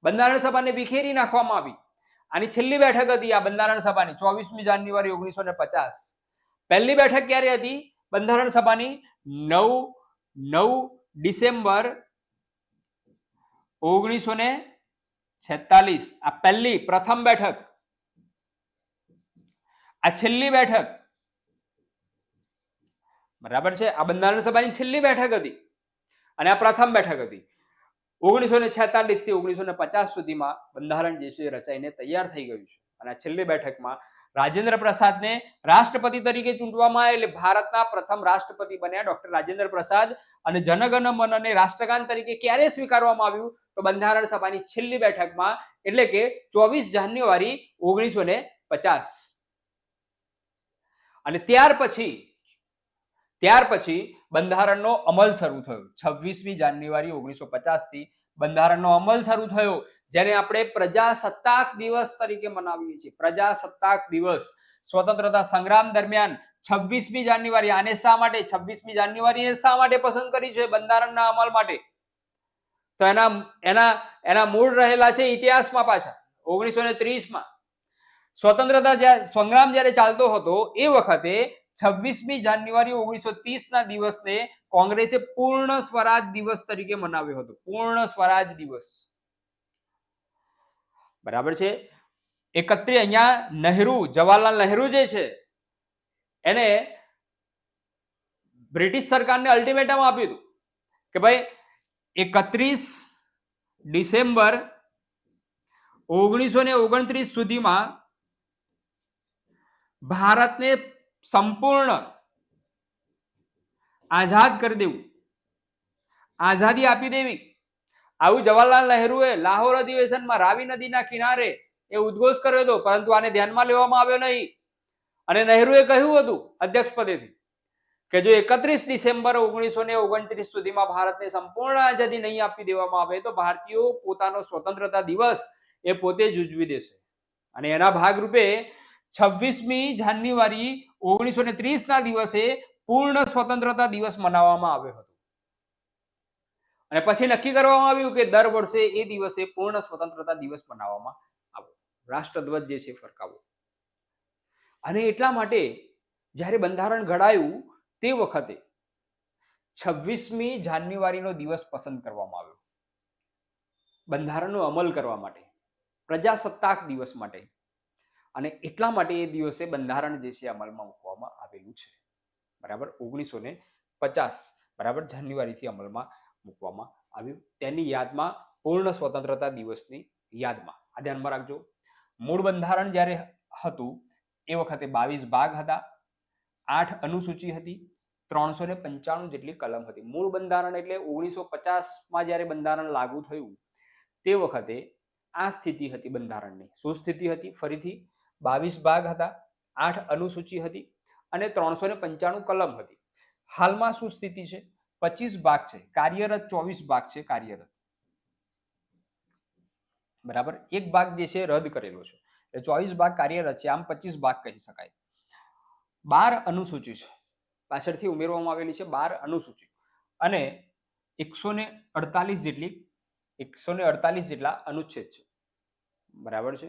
બંધારણ સભાને વિખેરી નાખવામાં આવી. આની છેલ્લી બેઠક હતી આ બંધારણ સભાની 24મી જાન્યુઆરી 1950. પહેલી બેઠક ક્યારે હતી બંધારણ સભાની? 9 ડિસેમ્બર 1946. આ પહેલી પ્રથમ બેઠક. આ છેલ્લી બેઠક. બરાબર છે. આ બંધારણ સભાની છેલ્લી બેઠક હતી અને આ પ્રથમ બેઠક હતી. 1946 થી 1950 સુધીમાં બંધારણ જે છે રચાઈને તૈયાર થઈ ગયું છે. અને આ છેલ્લી બેઠકમાં રાજેન્દ્ર પ્રસાદને રાષ્ટ્રપતિ તરીકે ચૂંટવામાં આવ્યા. એટલે ભારતના પ્રથમ રાષ્ટ્રપતિ બન્યા ડોક્ટર રાજેન્દ્ર પ્રસાદ. અને જનગણ મન અને રાષ્ટ્રગાન તરીકે ક્યારે સ્વીકારવામાં આવ્યું? તો બંધારણ સભાની છેલ્લી બેઠકમાં, એટલે કે 24 જાન્યુઆરી 1950. અને ત્યાર પછી બંધારણનો અમલ શરૂ થયો. 26મી જાન્યુઆરી 1950 થી બંધારણનો અમલ શરૂ થયો, જેને આપણે પ્રજાસત્તાક દિવસ તરીકે મનાવીએ છીએ. પ્રજાસત્તાક દિવસ. સ્વતંત્રતા સંગ્રામ દરમિયાન 26મી જાન્યુઆરી. આને શા માટે 26મી જાન્યુઆરી શા માટે પસંદ કરી છે બંધારણના અમલ માટે? તો એના મૂળ રહેલા છે ઇતિહાસમાં. પાછા 1930માં સ્વતંત્રતા સંગ્રામ જ્યારે ચાલતો હતો એ વખતે 26મી જાન્યુઆરી 1930ના દિવસને કોંગ્રેસે પૂર્ણ સ્વરાજ દિવસ તરીકે મનાવ્યો હતો. પૂર્ણ સ્વરાજ દિવસ. બરાબર છે. 31 અહીંયા નહેરુ, જવાહરલાલ નહેરુ જે છે એને બ્રિટિશ સરકારને અલ્ટિમેટમ આપ્યું હતું કે ભાઈ 31 ડિસેમ્બર 1929 સુધીમાં ભારતને સંપૂર્ણ આઝાદ કરી દેવું, આઝાદી આપી દેવી. આવું જવાહરલાલ નહેરુએ લાહોર અધિવેશનમાં રાવી નદીના કિનારે એ ઉદ્ઘોષ કર્યો હતો, પરંતુ આને ધ્યાનમાં લેવામાં આવ્યો નહીં. અને નહેરુએ કહ્યું હતું અધ્યક્ષ પદેથી કે જો 31 ડિસેમ્બર 1929 સુધીમાં ભારતને સંપૂર્ણ આઝાદી નહીં આપી દેવામાં આવે તો ભારતીયો પોતાનો સ્વતંત્રતા દિવસ એ પોતે જ ઉજવી દેશે. અને એના ભાગરૂપે 26મી જાન્યુઆરી 1930ના દિવસે પૂર્ણ સ્વતંત્રતા દિવસ મનાવવામાં આવ્યો હતો. અને પછી નક્કી કરવામાં આવ્યું કે દર વર્ષે એ દિવસે પૂર્ણ સ્વતંત્રતા દિવસ મનાવવામાં આવે. રાષ્ટ્રધ્વજ જે છે ફરકાવો. અને એટલા માટે જ્યારે બંધારણ ઘડાયું તે વખતે 26મી જાન્યુઆરીનો દિવસ પસંદ કરવામાં આવ્યો બંધારણનો અમલ કરવા માટે, પ્રજાસત્તાક દિવસ માટે. અને એટલા માટે એ દિવસે બંધારણ જે છે અમલમાં મૂકવામાં આવેલું છે. બરાબર, 1950 બરાબર જાન્યુઆરીથી અમલમાં મૂકવામાં આવ્યું. તેની યાદમાં, પૂર્ણ સ્વતંત્રતા દિવસની યાદમાં. આ ધ્યાનમાં રાખજો. મૂળ બંધારણ જ્યારે હતું એ વખતે 22 ભાગ હતા, 8 અનુસૂચિ હતી, 395 જેટલી કલમ હતી. મૂળ બંધારણ એટલે 1950માં જ્યારે બંધારણ લાગુ થયું તે વખતે આ સ્થિતિ હતી બંધારણની. શું સ્થિતિ હતી? ફરીથી 22 ભાગ હતા, 8 અનુસૂચિ હતી અને 395 કલમ હતી. હાલમાં શું સ્થિતિ છે? 25 ભાગ છે કાર્યરત, 24 ભાગ છે કાર્યરત. બરાબર, એક ભાગ જે છે રદ કરેલો છે એટલે 24 ભાગ કાર્યરત છે, આમ 25 ભાગ કહી શકાય. 12 અનુસૂચિ છે, પાછળથી ઉમેરવામાં આવેલી છે 12 અનુસૂચિ અને 148 જેટલા અનુચ્છેદ છે. બરાબર છે,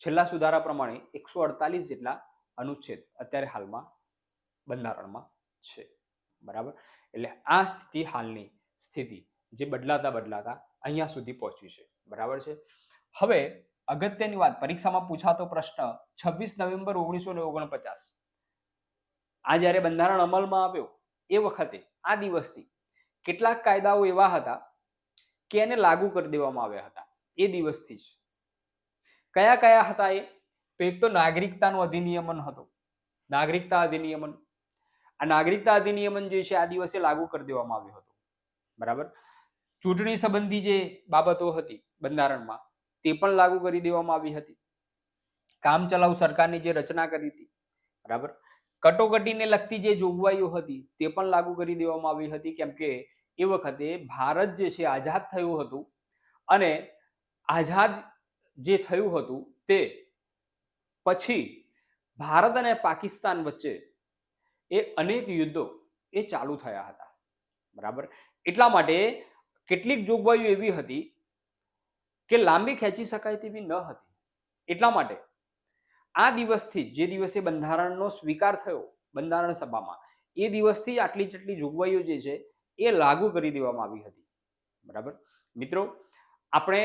છેલ્લા સુધારા પ્રમાણે 148 જેટલા અનુચ્છેદ અત્યારે હાલમાં બંધારણમાં છે. બરાબર, એટલે આ સ્થિતિ હાલની સ્થિતિ જે બદલાતા અહીંયા સુધી પહોંચી છે. બરાબર છે. હવે અગત્યની વાત, પરીક્ષામાં પૂછાતો પ્રશ્ન 26 નવેમ્બર 1949 આ જ્યારે બંધારણ અમલમાં આવ્યો એ વખતે આ દિવસથી કેટલાક કાયદાઓ એવા હતા કે એને લાગુ કરી દેવામાં આવ્યા હતા એ દિવસથી જ. કયા કયા હતા એ? તો એક તો નાગરિકતાનો અધિનિયમન હતો, નાગરિકતા અધિનિયમન. આ નાગરિકતા અધિનિયમન જે છે આ દિવસે લાગુ કરી દેવામાં આવ્યો હતો. બરાબર, ચૂંટણી સંબંધી જે બાબતો હતી બંધારણમાં તે પણ લાગુ કરી દેવામાં આવી હતી. કામચલાઉ સરકારની જે રચના કરી હતી, બરાબર, કટોકટીને લગતી જે જોગવાઈઓ હતી તે પણ લાગુ કરી દેવામાં આવી હતી. કેમ કે એ વખતે ભારત જે છે આઝાદ થયું હતું અને આઝાદ જે થયું હતું તે પછી ભારત અને પાકિસ્તાન વચ્ચે એ અનેક યુદ્ધો એ ચાલુ થયા હતા. બરાબર, એટલા માટે કેટલીક જોગવાઈઓ એવી હતી કે લાંબી ખેંચી શકાય તેવી ન હતી. એટલા માટે આ દિવસથી, જે દિવસે બંધારણનો સ્વીકાર થયો બંધારણ સભામાં, એ દિવસથી આટલી જેટલી જોગવાઈઓ જે છે એ લાગુ કરી દેવામાં આવી હતી. બરાબર મિત્રો, આપણે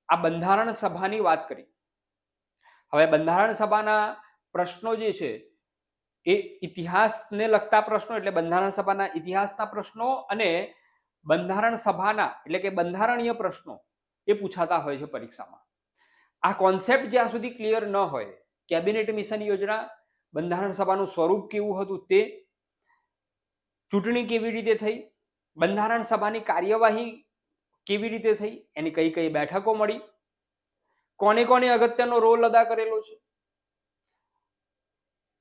આ બંધારણ સભાની વાત કરી. હવે બંધારણ સભાના પ્રશ્નો જે છે એ ઇતિહાસને લગતા પ્રશ્નો, એટલે બંધારણ સભાના ઇતિહાસના પ્રશ્નો અને બંધારણ સભાના એટલે કે બંધારણીય પ્રશ્નો એ પૂછાતા હોય છે પરીક્ષામાં. આ કોન્સેપ્ટ જ્યાં સુધી ક્લિયર ન હોય, કેબિનેટ મિશન યોજના, બંધારણ સભાનું સ્વરૂપ કેવું હતું તે, ચૂંટણી કેવી રીતે થઈ, બંધારણ સભાની કાર્યવાહી કેવી રીતે થઈ, એની કઈ કઈ બેઠકો મળી, કોને કોને અગત્યનો રોલ અદા કરેલો છે,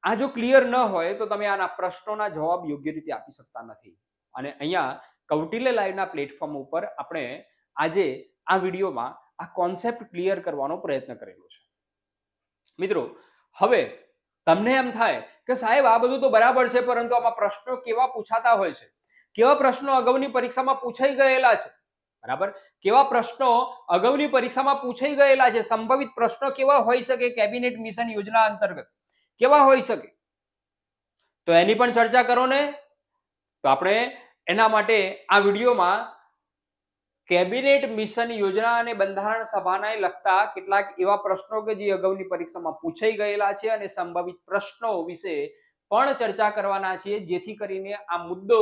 આ જો ક્લિયર ન હોય તો તમે આના પ્રશ્નોના જવાબ યોગ્ય રીતે આપી શકતા નથી. અને અહીંયા કૌટિલ્ય લાઈવના પ્લેટફોર્મ ઉપર આપણે આજે આ વિડીયોમાં આ કોન્સેપ્ટ ક્લિયર કરવાનો પ્રયત્ન કરેલો છે. મિત્રો, હવે તમને એમ થાય કે સાહેબ આ બધું તો બરાબર છે, પરંતુ આમાં પ્રશ્નો કેવા પૂછાતા હોય છે, કેવા પ્રશ્નો અગાઉની પરીક્ષામાં પૂછાઈ ગયેલા છે, બરાબર, કેવા પ્રશ્નો અગાઉની પરીક્ષામાં પૂછાઈ ગયેલા છે, સંભવિત પ્રશ્નો કેવા હોઈ શકે કેબિનેટ મિશન યોજના અંતર્ગત, કેવા હોઈ શકે, તો એની પણ ચર્ચા કરો ને. તો આપણે એના માટે આ વિડીયોમાં કેબિનેટ મિશન યોજના અને બંધારણ સભાને લગતા કેટલાક એવા પ્રશ્નો કે જે અગાઉની પરીક્ષામાં પૂછાઈ ગયેલા છે અને સંભવિત પ્રશ્નો વિશે પણ ચર્ચા કરવાના છીએ, જેથી કરીને આ મુદ્દો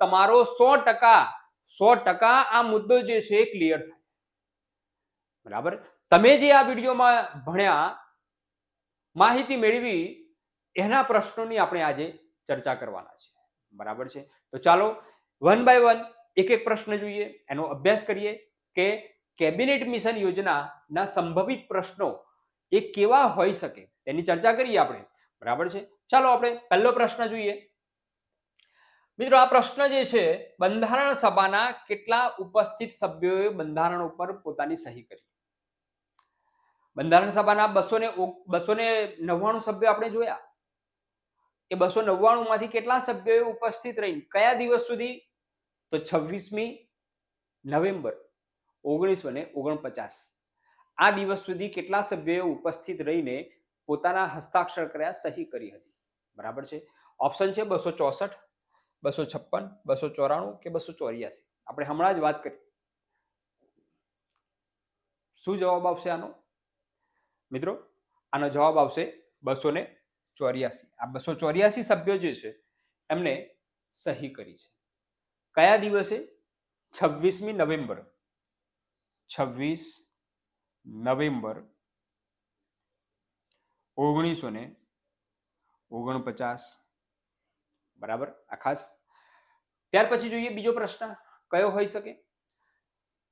તમારો 100% આ મુદ્દો જે છે ક્લિયર થાય. બરાબર, તમે જે આ વિડીયોમાં ભણ્યા, માહિતી મેળવી, એના પ્રશ્નોની આપણે આજે ચર્ચા કરવાના છે. બરાબર છે, તો ચાલો વન બાય વન એક એક પ્રશ્ન જોઈએ, એનો અભ્યાસ કરીએ કે કેબિનેટ મિશન યોજનાના સંભવિત પ્રશ્નો એ કેવા હોઈ શકે તેની ચર્ચા કરીએ આપણે. બરાબર છે, ચાલો આપણે પહેલો પ્રશ્ન જોઈએ. મિત્રો, આ પ્રશ્ન જે છે, બંધારણ સભાના કેટલા ઉપસ્થિત સભ્યોએ બંધારણ ઉપર પોતાની સહી કરી? બંધારણ સભાના 299 સભ્યો આપણે જોયા. એ 299 માંથી કેટલા સભ્યોએ ઉપસ્થિત રહી કયા દિવસ સુધી? તો 26મી નવેમ્બર 1949 આ દિવસ સુધી કેટલા સભ્યોએ ઉપસ્થિત રહીને પોતાના હસ્તાક્ષર કર્યા, સહી કરી હતી. બરાબર છે. ઓપ્શન છે 264, 256, 294 કે 284. આપણે હમણાં જ વાત કરી. શું જવાબ આવશે આનો મિત્રો? આનો જવાબ આવશે 284. આ 284 સભ્યો જે છે એમને સહી કરી છે. કયા દિવસે? 26મી નવેમ્બર. 26 નવેમ્બર 1949. બરાબર. આ ખાસ. ત્યાર પછી જોઈએ બીજો પ્રશ્ન કયો હોઈ શકે?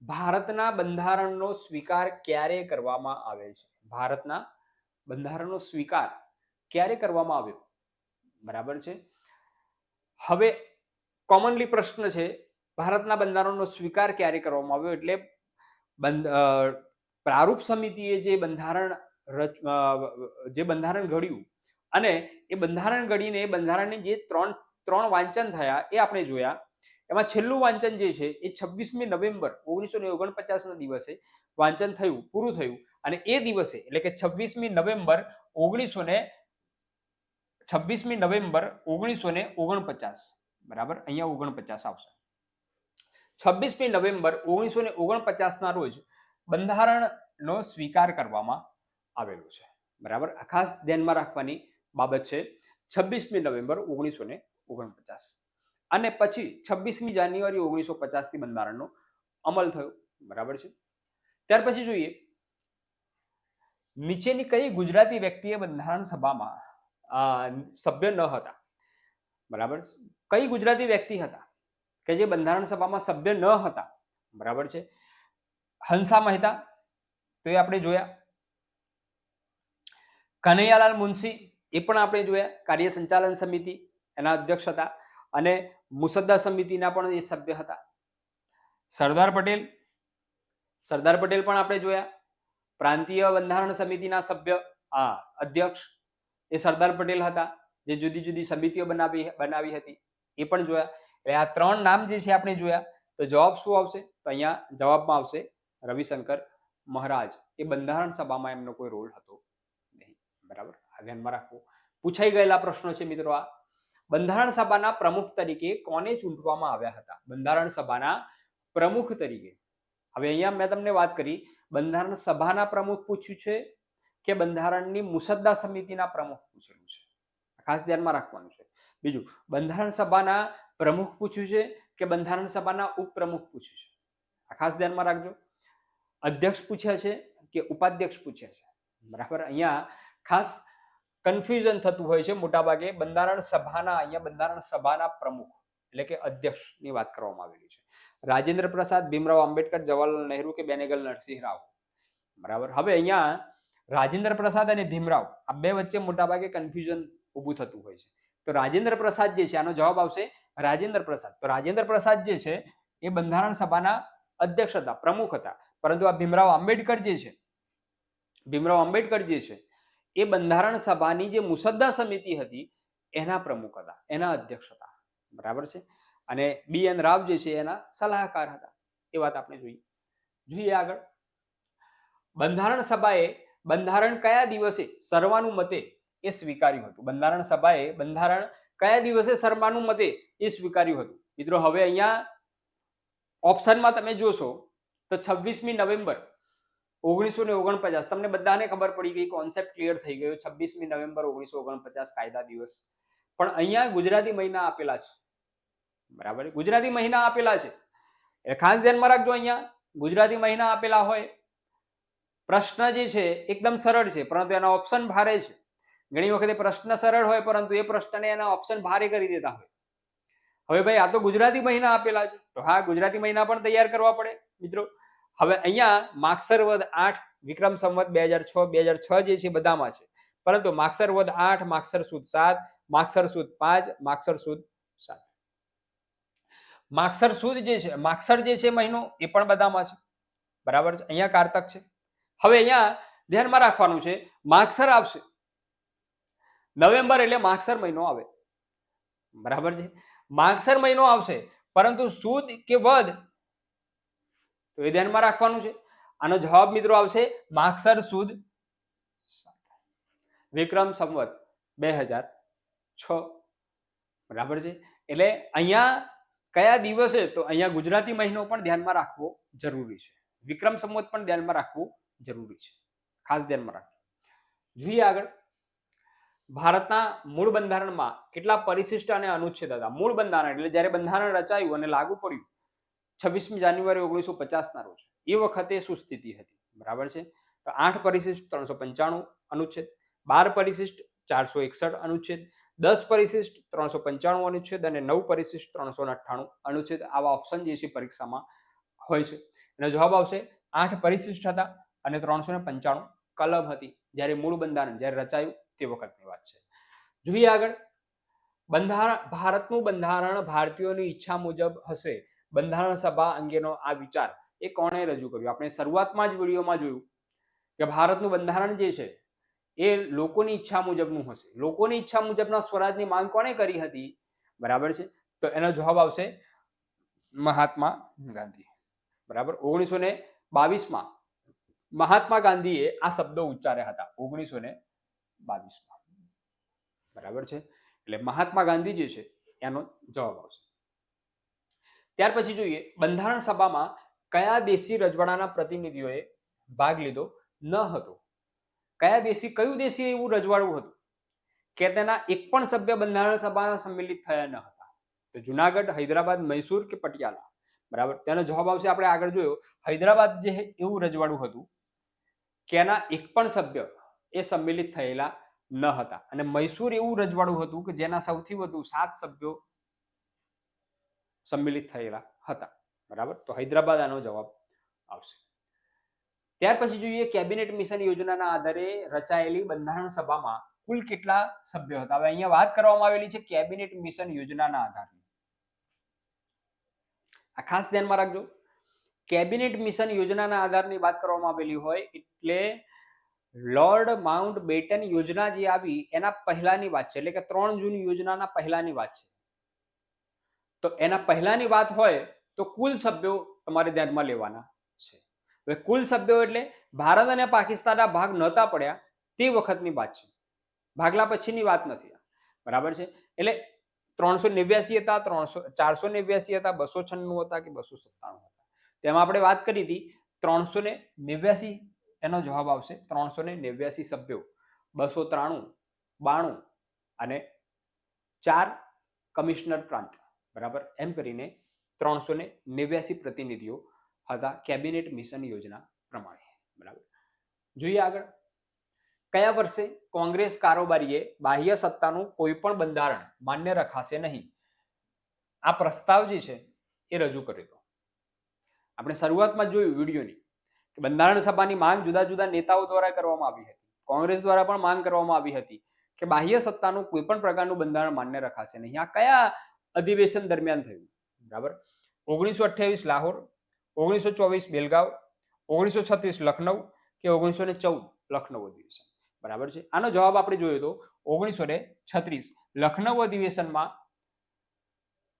ભારતના બંધારણનો સ્વીકાર ક્યારે કરવામાં આવેલ છે? ભારતના બંધારણનો સ્વીકાર ક્યારે કરવામાં આવ્યો? બરાબર છે. હવે કોમનલી પ્રશ્ન છે ભારતના બંધારણનો સ્વીકાર ક્યારે કરવામાં આવ્યો, એટલે પ્રારૂપ સમિતિએ જે બંધારણ ઘડ્યું અને એ બંધારણ ઘડીને એ બંધારણની જે ત્રણ વાંચન થયા એ આપણે જોયા. એમાં છેલ્લું વાંચન જે છે એ 26મી નવેમ્બર 1949 ના દિવસે વાંચન થયું, પૂરું થયું. અને એ દિવસે એટલે કે 26મી નવેમ્બર 1949. બરાબર. અહીંયા 49 આવશે. 26મી નવેમ્બર 1949 ના રોજ બંધારણનો સ્વીકાર કરવામાં આવેલો છે. બરાબર. આ ખાસ ધ્યાનમાં રાખવાની બાબત છે. 26મી નવેમ્બર 1949 અને પછી 26મી જાન્યુઆરી 1950 થી બંધારણનો અમલ થયો. બરાબર છે. ત્યાર પછી જોઈએ નીચેની કઈ ગુજરાતી વ્યક્તિએ બંધારણ સભામાં સભ્ય ન હતા? બરાબર. કઈ ગુજરાતી વ્યક્તિ હતા કે જે બંધારણ સભામાં સભ્ય ન હતા? બરાબર છે. હંસા મહેતા, તો એ આપણે જોયા. કનૈયાલાલ મુનશી, એ પણ આપણે જોયા, કાર્ય સંચાલન સમિતિ એના અધ્યક્ષ હતા અને મુસદ્દા સમિતિના પણ એ સભ્ય હતા. સરદાર પટેલ પણ આપણે જોયા, પ્રાંતીય બંધારણ સમિતિના સભ્ય અધ્યક્ષ એ સરદાર પટેલ હતા, જે જુદી જુદી સમિતિઓ બનાવી હતી, એ પણ જોયા. એટલે આ ત્રણ નામ જે છે આપણે જોયા. તો જવાબ શું આવશે? તો અહીંયા જવાબમાં આવશે રવિશંકર મહારાજ. એ બંધારણ સભામાં એમનો કોઈ રોલ હતો નહીં. બરાબર. આ ધ્યાનમાં રાખવું. પૂછાઈ ગયેલા પ્રશ્નો છે મિત્રો આ. બંધારણ સભાના પ્રમુખ તરીકે કોને ચૂંટવામાં આવ્યા હતા? બંધારણ સભાના પ્રમુખ તરીકે. હવે અહીંયા મેં તમને વાત કરી, બંધારણ સભાના પ્રમુખ પૂછ્યું છે કે બંધારણની મુસદ્દા સમિતિના પ્રમુખ પૂછેલું છે. ખાસ ધ્યાનમાં રાખવાનું છે. બીજું, બંધારણ સભાના પ્રમુખ પૂછ્યું છે કે બંધારણ સભાના ઉપપ્રમુખ પૂછ્યું છે. આ ખાસ ધ્યાનમાં રાખજો. અધ્યક્ષ પૂછ્યા છે કે ઉપાધ્યક્ષ પૂછ્યા છે. બરાબર. અહીંયા ખાસ કન્ફ્યુઝન થતું હોય છે મોટાભાગે. બંધારણ સભાના પ્રમુખ એટલે કે અધ્યક્ષની વાત કરવામાં આવેલી છે. રાજેન્દ્ર પ્રસાદ, ભીમરાવ આંબેડકર, જવાહરલાલ નહેરુ કે બેનેગલ નરસિંહ રાવ. બરાબર. હવે અહીંયા રાજેન્દ્ર પ્રસાદ અને ભીમરાવ આ બે વચ્ચે મોટાભાગે કન્ફ્યુઝન ઊભું થતું હોય છે. તો રાજેન્દ્ર પ્રસાદ જે છે, આનો જવાબ આવશે રાજેન્દ્ર પ્રસાદ. તો રાજેન્દ્ર પ્રસાદ જે છે એ બંધારણ સભાના અધ્યક્ષ હતા, પ્રમુખ હતા. પરંતુ આ ભીમરાવ આંબેડકર જે છે એ બંધારણ સભાની જે મુસદ્દા સમિતિ હતી એના પ્રમુખ હતા, એના અધ્યક્ષ હતા. બરાબર છે. અને BN રાવ જે છે એના સલાહકાર હતા. એ વાત આપણે જોઈએ આગળ. બંધારણ સભાએ બંધારણ કયા દિવસે સર્વાનુમતે એ સ્વીકાર્યું હતું? બંધારણ સભાએ બંધારણ કયા દિવસે સર્વાનુમતે એ સ્વીકાર્યું હતું? મિત્રો હવે અહીંયા ઓપ્શનમાં તમે જોશો તો 26મી નવેમ્બર 1949. તમને બધાને ખબર પડી ગઈ, કોન્સેપ્ટ ક્લિયર થઈ ગયો. 26મી નવેમ્બર 1949 કાયદા દિવસ. પણ અહીંયા ગુજરાતી મહિના આપેલા છે. બરાબર. ગુજરાતી મહિના આપેલા છે એટલે ખાસ ધ્યાનમાં રાખજો. અહીંયા ગુજરાતી મહિના આપેલા હોય, પ્રશ્ન જે છે એકદમ સરળ છે પરંતુ એના ઓપ્શન ભારે છે. ઘણી વખતે પ્રશ્ન સરળ હોય પરંતુ એ પ્રશ્નને એના ઓપ્શન ભારે કરી દેતા હોય. હવે ભાઈ આ તો ગુજરાતી મહિના આપેલા છે, તો હા ગુજરાતી મહિના પણ તૈયાર કરવા પડે મિત્રો. હવે અહીંયા માગસર વદ 8, વિક્રમ સંવત 2006 જે છે બધામાં છે, પરંતુ માગસર વદ 8, માગસર સુદ 7, માગસર સુદ 5, માગસર સુદ 7. માગસર સુદ જે છે, માગસર જે છે મહિનો એ પણ બધામાં છે. બરાબર છે. અહીંયા કારતક છે. હવે અહીંયા ધ્યાનમાં રાખવાનું છે, માગસર આવશે, નવેમ્બર એટલે માગસર મહિનો આવે. બરાબર છે. માગસર મહિનો આવશે પરંતુ સુદ કે વદ તો એ ધ્યાનમાં રાખવાનું છે. આનો જવાબ મિત્રો આવશે માગસર સુદ. વિક્રમ સંવત 2006, બરાબર છે. એટલે અહીંયા કયા દિવસે, તો અહીંયા ગુજરાતી મહિનો પણ ધ્યાનમાં રાખવો જરૂરી છે, વિક્રમ સંવત પણ ધ્યાનમાં રાખવું જરૂરી છે, ખાસ ધ્યાનમાં રાખવું. જોઈએ આગળ. ભારતના મૂળ બંધારણમાં કેટલા પરિશિષ્ટ અને અનુચ્છેદ હતા? મૂળ બંધારણ એટલે જ્યારે બંધારણ રચાયું અને લાગુ પડ્યું 26મી જાન્યુઆરી 1950 ના રોજ, એ વખતે શું સ્થિતિ હતી? બરાબર છે. તો 8 પરિશિષ્ટ 395 અનુચ્છેદ, 12 પરિશિષ્ટ 461 અનુચ્છેદ, 10 પરિશિષ્ટ 395 અનુચ્છેદ અને 9 પરિશિષ્ટ 398 અનુચ્છેદ. આવા ઓપ્શન જે છે પરીક્ષામાં હોય છે. એનો જવાબ આવશે 8 પરિશિષ્ટ હતા અને 395 કલમ હતી જ્યારે મૂળ બંધારણ જ્યારે રચાયું તે વખતની વાત છે. જોઈએ આગળ. ભારતનું બંધારણ ભારતીયોની ઈચ્છા મુજબ હશે. બંધારણ સભા અંગેનો આ વિચાર એ કોણે રજૂ કર્યો? આપણે શરૂઆતમાં જ વિડીયોમાં જોયું કે ભારતનું બંધારણ જે છે એ લોકોની ઈચ્છા મુજબનું હશે. લોકોની ઈચ્છા મુજબના સ્વરાજની માંગ કોણે કરી હતી? બરાબર છે. તો એનો જવાબ આવશે મહાત્મા ગાંધી. બરાબર. 1922માં મહાત્મા ગાંધીએ આ શબ્દો ઉચ્ચાર્યા હતા. 1922માં. બરાબર છે. એટલે મહાત્મા ગાંધી જે છે એનો જવાબ આવશે. ત્યાર પછી જોઈએ બંધારણ સભામાં કયા દેશી રજવાડાના પ્રતિનિધિઓએ ભાગ લીધો ન હતો? કયું દેશી એવું રજવાડું હતું કે તેના એક પણ સભ્ય બંધારણ સભામાં સંમિલિત થયા ન હતા? તો જુનાગઢ, હૈદરાબાદ, મૈસૂર કે પટિયાલા? બરાબર. તેનો જવાબ આવશે, આપણે આગળ જોયો, હૈદરાબાદ જે એવું રજવાડું હતું કે એના એક પણ સભ્ય એ સંમિલિત થયેલા ન હતા, અને મૈસૂર એવું રજવાડું હતું કે જેના સૌથી વધુ 7 સભ્યો સંમિલિત થયેલા હતા. બરાબર. તો હૈદરાબાદ આનો જવાબ આવશે. ત્યાર પછી જોઈએ કેબિનેટ મિશન યોજનાના આધારે રચાયેલી બંધારણ સભામાં કુલ કેટલા સભ્યો હતા? હવે અહીંયા વાત કરવામાં આવેલી છે કેબિનેટ મિશન યોજનાના આધારે. આ ખાસ ધ્યાનમાં રાખજો. કેબિનેટ મિશન યોજનાના આધારની વાત કરવામાં આવેલી હોય એટલે લોર્ડ માઉન્ટ બેટન યોજના જે આવી એના પહેલાની વાત છે, એટલે કે 3 જૂન યોજનાના પહેલાની વાત છે. તો એના પહેલાની વાત હોય તો કુલ સભ્યો તમારે ધ્યાનમાં લેવાના છે. હવે કુલ સભ્યો એટલે ભારત અને પાકિસ્તાનના ભાગ નહોતા પડ્યા તે વખતની વાત છે, ભાગલા પછીની વાત નથી. બરાબર છે. એટલે 389 હતા, 489 હતા, 296 હતા કે 297 હતા. તેમાં આપણે વાત કરી હતી 389, એનો જવાબ આવશે 389 સભ્યો, 293, 92 અને 4 કમિશનર પ્રાંત. બરાબર. એમ કરીને 389 પ્રતિનિધિઓ હતા કેબિનેટ મિશન યોજના પ્રમાણે. બરાબર. જોઈએ આગળ. કયા વર્ષે કોંગ્રેસ કારોબારીએ બાહ્ય સત્તાનું કોઈ પણ બંધારણ માન્ય રખાશે નહીં આ પ્રસ્તાવ જે છે એ રજૂ કર્યો હતો? આપણે શરૂઆતમાં જોયું વિડીયોની કે બંધારણ સભાની માંગ જુદા જુદા નેતાઓ દ્વારા કરવામાં આવી હતી. કોંગ્રેસ દ્વારા પણ માંગ કરવામાં આવી હતી કે બાહ્ય સત્તાનું કોઈ પણ પ્રકારનું બંધારણ માન્ય રખાશે નહીં. આ કયા અધિવેશન દરમિયાન થયું? બરાબર. 1928 લાહોર, 1924 બેલગાવ, 1936 લખનઉ કે 1914 લખનઉ અધિવેશન? બરાબર છે. આનો જવાબ આપણે જોયો તો 1936 લખનઉ અધિવેશનમાં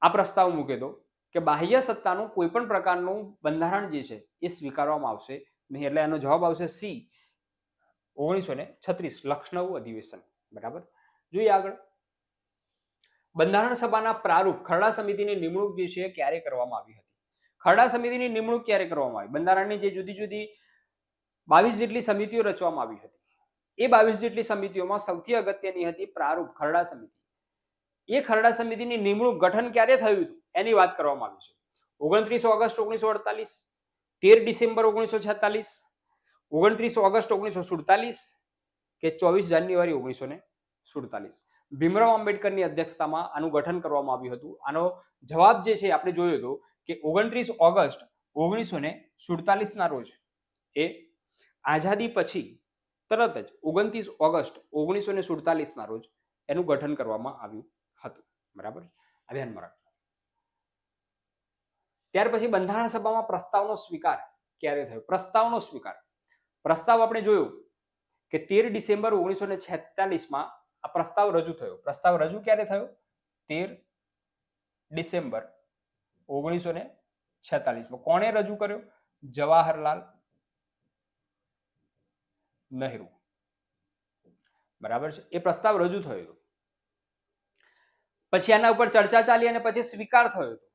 આ પ્રસ્તાવ મૂક્યો હતો કે બાહ્ય સત્તાનું કોઈ પણ પ્રકારનું બંધારણ જે છે એ સ્વીકારવામાં આવશે નહીં. એટલે એનો જવાબ આવશે સી, 1936 લખનઉ અધિવેશન. બરાબર. જોઈએ આગળ. બંધારણ સભાના પ્રારૂપ ખરડા સમિતિની નિમણૂક જે છે ક્યારે કરવામાં આવી હતી? ખરડા સમિતિની નિમણૂક ક્યારે કરવામાં આવી? બંધારણની જે જુદી જુદી 22 જેટલી સમિતિઓ રચવામાં આવી હતી, એ 22 જેટલી સમિતિઓમાં સૌથી અગત્યની હતી પ્રારૂપ ખરડા સમિતિ. એ ખરડા સમિતિની નિમણૂક ગઠન ક્યારે થયું એની વાત કરવામાં આવી છે. 29 ઓગસ્ટ 1948, 13 ડિસેમ્બર 1946, 29 ઓગસ્ટ 1947 કે 24 જાન્યુઆરી 1947. ભીમરાવ આંબેડકરની અધ્યક્ષતામાં આનું ગઠન કરવામાં આવ્યું હતું. આનો જવાબ જે છે આપણે જોયો હતો કે 29 ઓગસ્ટ 1947 ના રોજ એ આઝાદી પછી તરત જ 29 ઓગસ્ટ 1947 ના રોજ એનું ગઠન કરવામાં આવ્યું હતું. બરાબર. આ ધ્યાનમાં રાખો. ત્યાર પછી બંધારણ સભામાં પ્રસ્તાવનો સ્વીકાર ક્યારે થયો? પ્રસ્તાવ આપણે જોયું કે 13 ડિસેમ્બર 1946માં આ પ્રસ્તાવ રજૂ થયો. પ્રસ્તાવ રજૂ ક્યારે થયો? 13 ડિસેમ્બર 1946માં. કોણે રજૂ કર્યો? જવાહરલાલ નહેરુ. બરાબર છે, એ પ્રસ્તાવ રજૂ થયો હતો. પછી આના ઉપર ચર્ચા ચાલી અને પછી સ્વીકાર થયો હતો.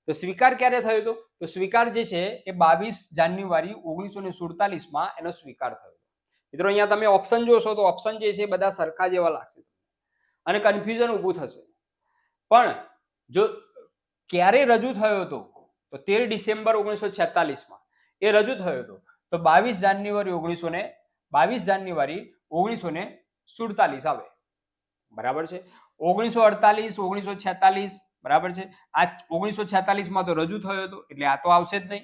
તો સ્વીકાર ક્યારે થયો હતો? તો સ્વીકાર જે છે એ 22 જાન્યુઆરી 1947 એનો સ્વીકાર થયો. મિત્રો અહીંયા તમે ઓપ્શન જોશો તો ઓપ્શન જે છે બધા સરખા જેવા લાગશે અને કન્ફ્યુઝન ઊભું થશે. પણ જો ક્યારે રજૂ થયો હતો તો 13 ડિસેમ્બર 1946 એ રજૂ થયો હતો. તો 22 જાન્યુઆરી 1947 આવે. બરાબર છે. 1948 1946 બરાબર છે. આ 1946 તો રજૂ થયો હતો એટલે આ તો આવશે જ નહીં,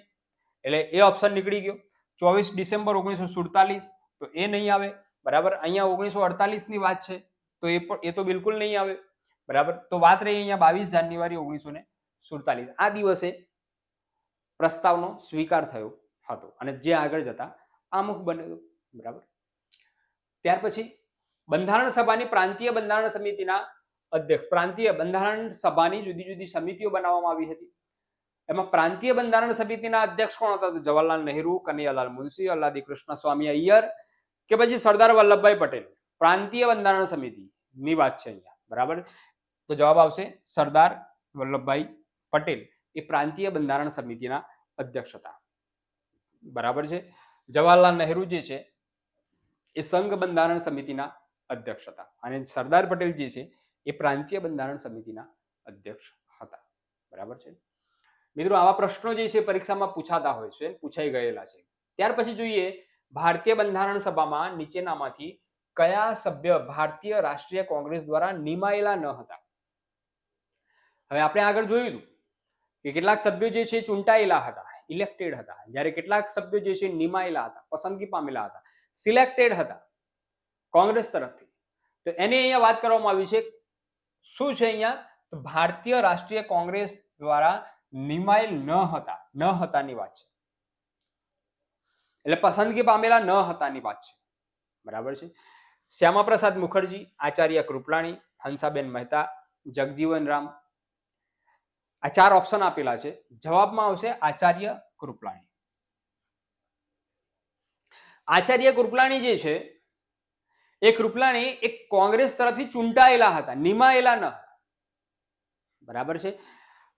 એટલે એ ઓપ્શન નીકળી ગયો. 24 ડિસેમ્બર 1947 તો એ નહીં આવે. બરાબર. અહીંયા 1948 ની વાત છે તો એ તો બિલકુલ નહીં આવે. બરાબર. તો વાત રહી અહીંયા 22 જાન્યુઆરી 1947 આ દિવસે પ્રસ્તાવનો સ્વીકાર થયો હતો અને જે આગળ જતા આમુખ બન્યો. બરાબર. ત્યાર પછી બંધારણ સભાની પ્રાંતીય બંધારણ સમિતિના અધ્યક્ષ. પ્રાંતીય બંધારણ સભાની જુદી જુદી સમિતિઓ બનાવવામાં આવી હતી. એમાં પ્રાંતીય બંધારણ સમિતિના અધ્યક્ષ કોણ હતા? તો જવાહરલાલ નહેરુ, કનૈયાલાલ મુનશી, અલ્લાદી કૃષ્ણસ્વામી અય્યર કે પછી સરદાર વલ્લભભાઈ પટેલ. પ્રાંતીય બંધારણ સમિતિની વાત છે અહીંયા. બરાબર. તો જવાબ આવશે સરદાર વલ્લભભાઈ પટેલ. એ પ્રાંતીય બંધારણ સમિતિના અધ્યક્ષ હતા. બરાબર છે. જવાહરલાલ નહેરુ જે છે એ સંઘ બંધારણ સમિતિના અધ્યક્ષ હતા અને સરદાર પટેલ જે છે એ પ્રાંતીય બંધારણ સમિતિના અધ્યક્ષ હતા. બરાબર છે. મિત્રો આવા પ્રશ્નો જે છે પરીક્ષામાં પૂછાતા હોય છે, પૂછાઈ ગયેલા છે. ત્યાર પછી જોઈએ ભારતીય બંધારણ સભામાં નીચેનામાંથી કયા સભ્ય ભારતીય રાષ્ટ્રીય કોંગ્રેસ દ્વારા નિમાયેલા ન હતા? હવે આપણે આગળ જોયું હતું કે કેટલાક સભ્યો જે છે ચૂંટાયેલા હતા, ઇલેક્ટેડ હતા, જ્યારે કેટલાક સભ્યો જે છે નિમાયેલા હતા, પસંદગી પામેલા હતા, સિલેક્ટેડ હતા કોંગ્રેસ તરફથી. તો એની અહીંયા વાત કરવામાં આવી છે. શું છે અહીંયા? તો ભારતીય રાષ્ટ્રીય કોંગ્રેસ દ્વારા નિમાયેલ ન હતાની વાત છે. એટલે પસંદગી પામેલા ન હતાની વાત છે. બરાબર છે. શ્યામાપ્રસાદ મુખર્જી, આચાર્ય કૃપલાણી, હંસાબેન મહેતા, જગજીવન રામ. આ 4 ઓપ્શન આપેલા છે. જવાબમાં આવશે આચાર્ય કૃપલાણી. આચાર્ય કૃપલાણી જે છે એ કૃપલાણી એક કોંગ્રેસ તરફથી ચૂંટાયેલા હતા, નિમાયેલા ન હતા. બરાબર છે.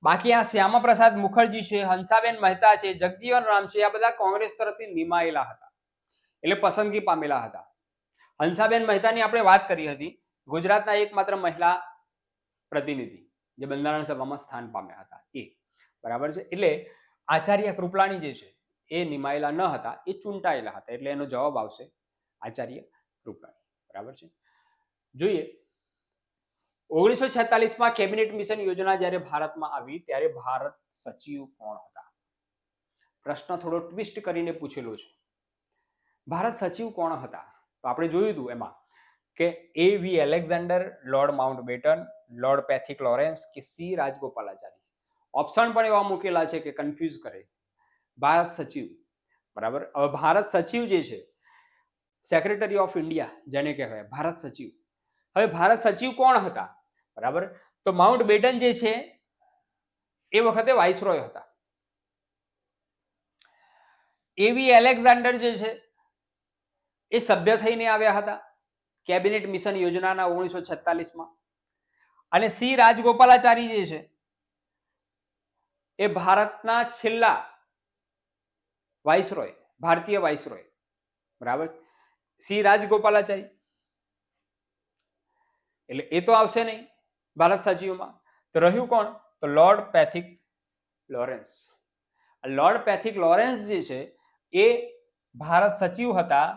બાકી આ શ્યામાપ્રસાદ મુખર્જી છે, હંસાબેન મહેતા છે, જગજીવન રામ છે, આ બધા કોંગ્રેસ તરફથી નિમાયેલા હતા એટલે પસંદગી પામેલા હતા. હંસાબેન મહેતાની આપણે વાત કરી હતી, ગુજરાતના એકમાત્ર મહિલા પ્રતિનિધિ જે બંધારણ સભામાં સ્થાન પામ્યા હતા એ. બરાબર છે. એટલે આચાર્ય કૃપલાણી જે છે એ નિમાયેલા ન હતા, એ ચૂંટાયેલા હતા એટલે એનો જવાબ આવશે આચાર્ય કૃપલાણી. બરાબર છે. જોઈએ 1946 કેબિનેટ મિશન યોજના જ્યારે ભારતમાં આવી ત્યારે ભારત સચિવ કોણ હતા? પ્રશ્ન થોડો ટ્વિસ્ટ કરીને પૂછેલો છે. ભારત સચિવ કોણ હતા? તો આપણે જોયું હતું એમાં કે A.V. Alexander, Lord Mountbatten, Lord Pethick Lawrence કે સી રાજગોપાલાચારી. ઓપ્શન પણ એવા મૂકેલા છે કે કન્ફ્યુઝ કરે. ભારત સચિવ. બરાબર. હવે ભારત સચિવ જે છે સેક્રેટરી ઓફ ઇન્ડિયા જેને કહેવાય ભારત સચિવ. હવે ભારત સચિવ કોણ હતા? બરાબર. તો માઉન્ટબેટન જે છે એ વખતે વાઇસરોય હતા. A.V. એલેક્ઝાન્ડર જે છે એ સભ્ય થઈને આવ્યા હતા કેબિનેટ મિશન યોજનાના 1946 અને સી રાજગોપાલાચારી જે છે એ ભારતના છેલ્લા વાઇસરોય, ભારતીય વાઇસરોય. બરાબર. સી રાજગોપાલાચારી એટલે એ તો આવશે નહીં ભારત સચિવમાં. તો રહ્યું કોણ? તો lord Pethick Lawrence. Lord Pethick Lawrence જે છે એ ભારત સચિવ હતા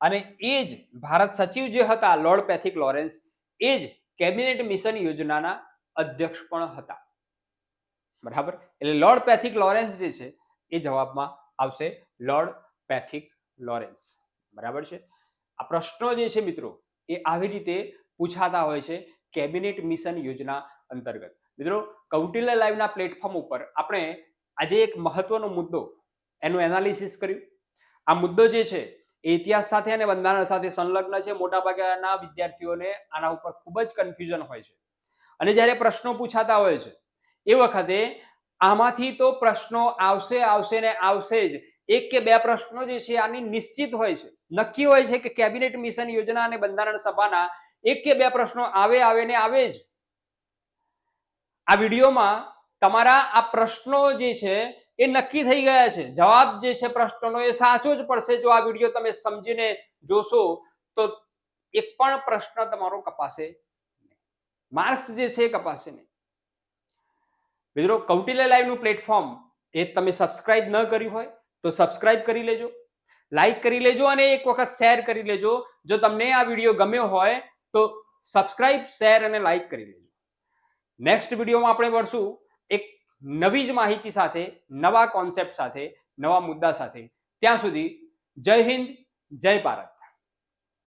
અને એ જ ભારત સચિવ જે હતા લોર્ડ પેથિક લોરેન્સ એ જ કેબિનેટ મિશન યોજનાના અધ્યક્ષ પણ હતા. બરાબર. એટલે લોર્ડ પેથિક લોરેન્સ જે છે એ જવાબમાં આવશે લોર્ડ પેથિક લોરેન્સ. બરાબર છે. આ પ્રશ્નો જે છે મિત્રો એ આવી રીતે પૂછાતા હોય છે કેબિનેટ મિશન યોજના અંતર્ગત. મિત્રો કૌટિલ્ય લાઈવના પ્લેટફોર્મ ઉપર આપણે આજે એક મહત્વનો મુદ્દો એનું એનાલિસિસ કર્યું. આ મુદ્દો જે છે એ ઇતિહાસ સાથે અને બંધારણ સાથે સંલગ્ન છે. મોટાભાગના વિદ્યાર્થીઓને આના ઉપર ખૂબ જ કન્ફ્યુઝન હોય છે અને જ્યારે પ્રશ્નો પૂછાતા હોય છે એ વખતે આમાંથી તો પ્રશ્નો આવશે ને આવશે જ. 1 કે 2 પ્રશ્નો જે છે આની નિશ્ચિત હોય છે, નક્કી હોય છે કે કેબિનેટ મિશન યોજના અને બંધારણ સભાના 1 કે 2 પ્રશ્નો આવે ને આવે જ. આ વિડીયોમાં તમારા આ પ્રશ્નો જે છે એ નક્કી થઈ ગયા છે. જવાબ જે છે પ્રશ્નનો એ સાચો જ પડશે. જો આ વિડીયો તમે સમજીને જોશો તો એક પણ પ્રશ્ન તમારો કપાશે નહીં. માર્ક્સ જે છે એ કપાશે નહીં. મિત્રો, કૌટિલ્ય લાઈવનું પ્લેટફોર્મ એ તમે સબસ્ક્રાઇબ ન કર્યું હોય તો સબસ્ક્રાઇબ કરી લેજો, લાઈક કરી લેજો અને એક વખત શેર કરી લેજો. જો તમને આ વિડીયો ગમ્યો હોય તો સબસ્ક્રાઇબ, શેર અને લાઈક કરી લેજો. નેક્સ્ટ વિડીયોમાં આપણે મળશું એક નવી જ માહિતી સાથે, નવા કોન્સેપ્ટ સાથે, નવા મુદ્દા સાથે. ત્યાં સુધી જય હિન્દ, જય ભારત.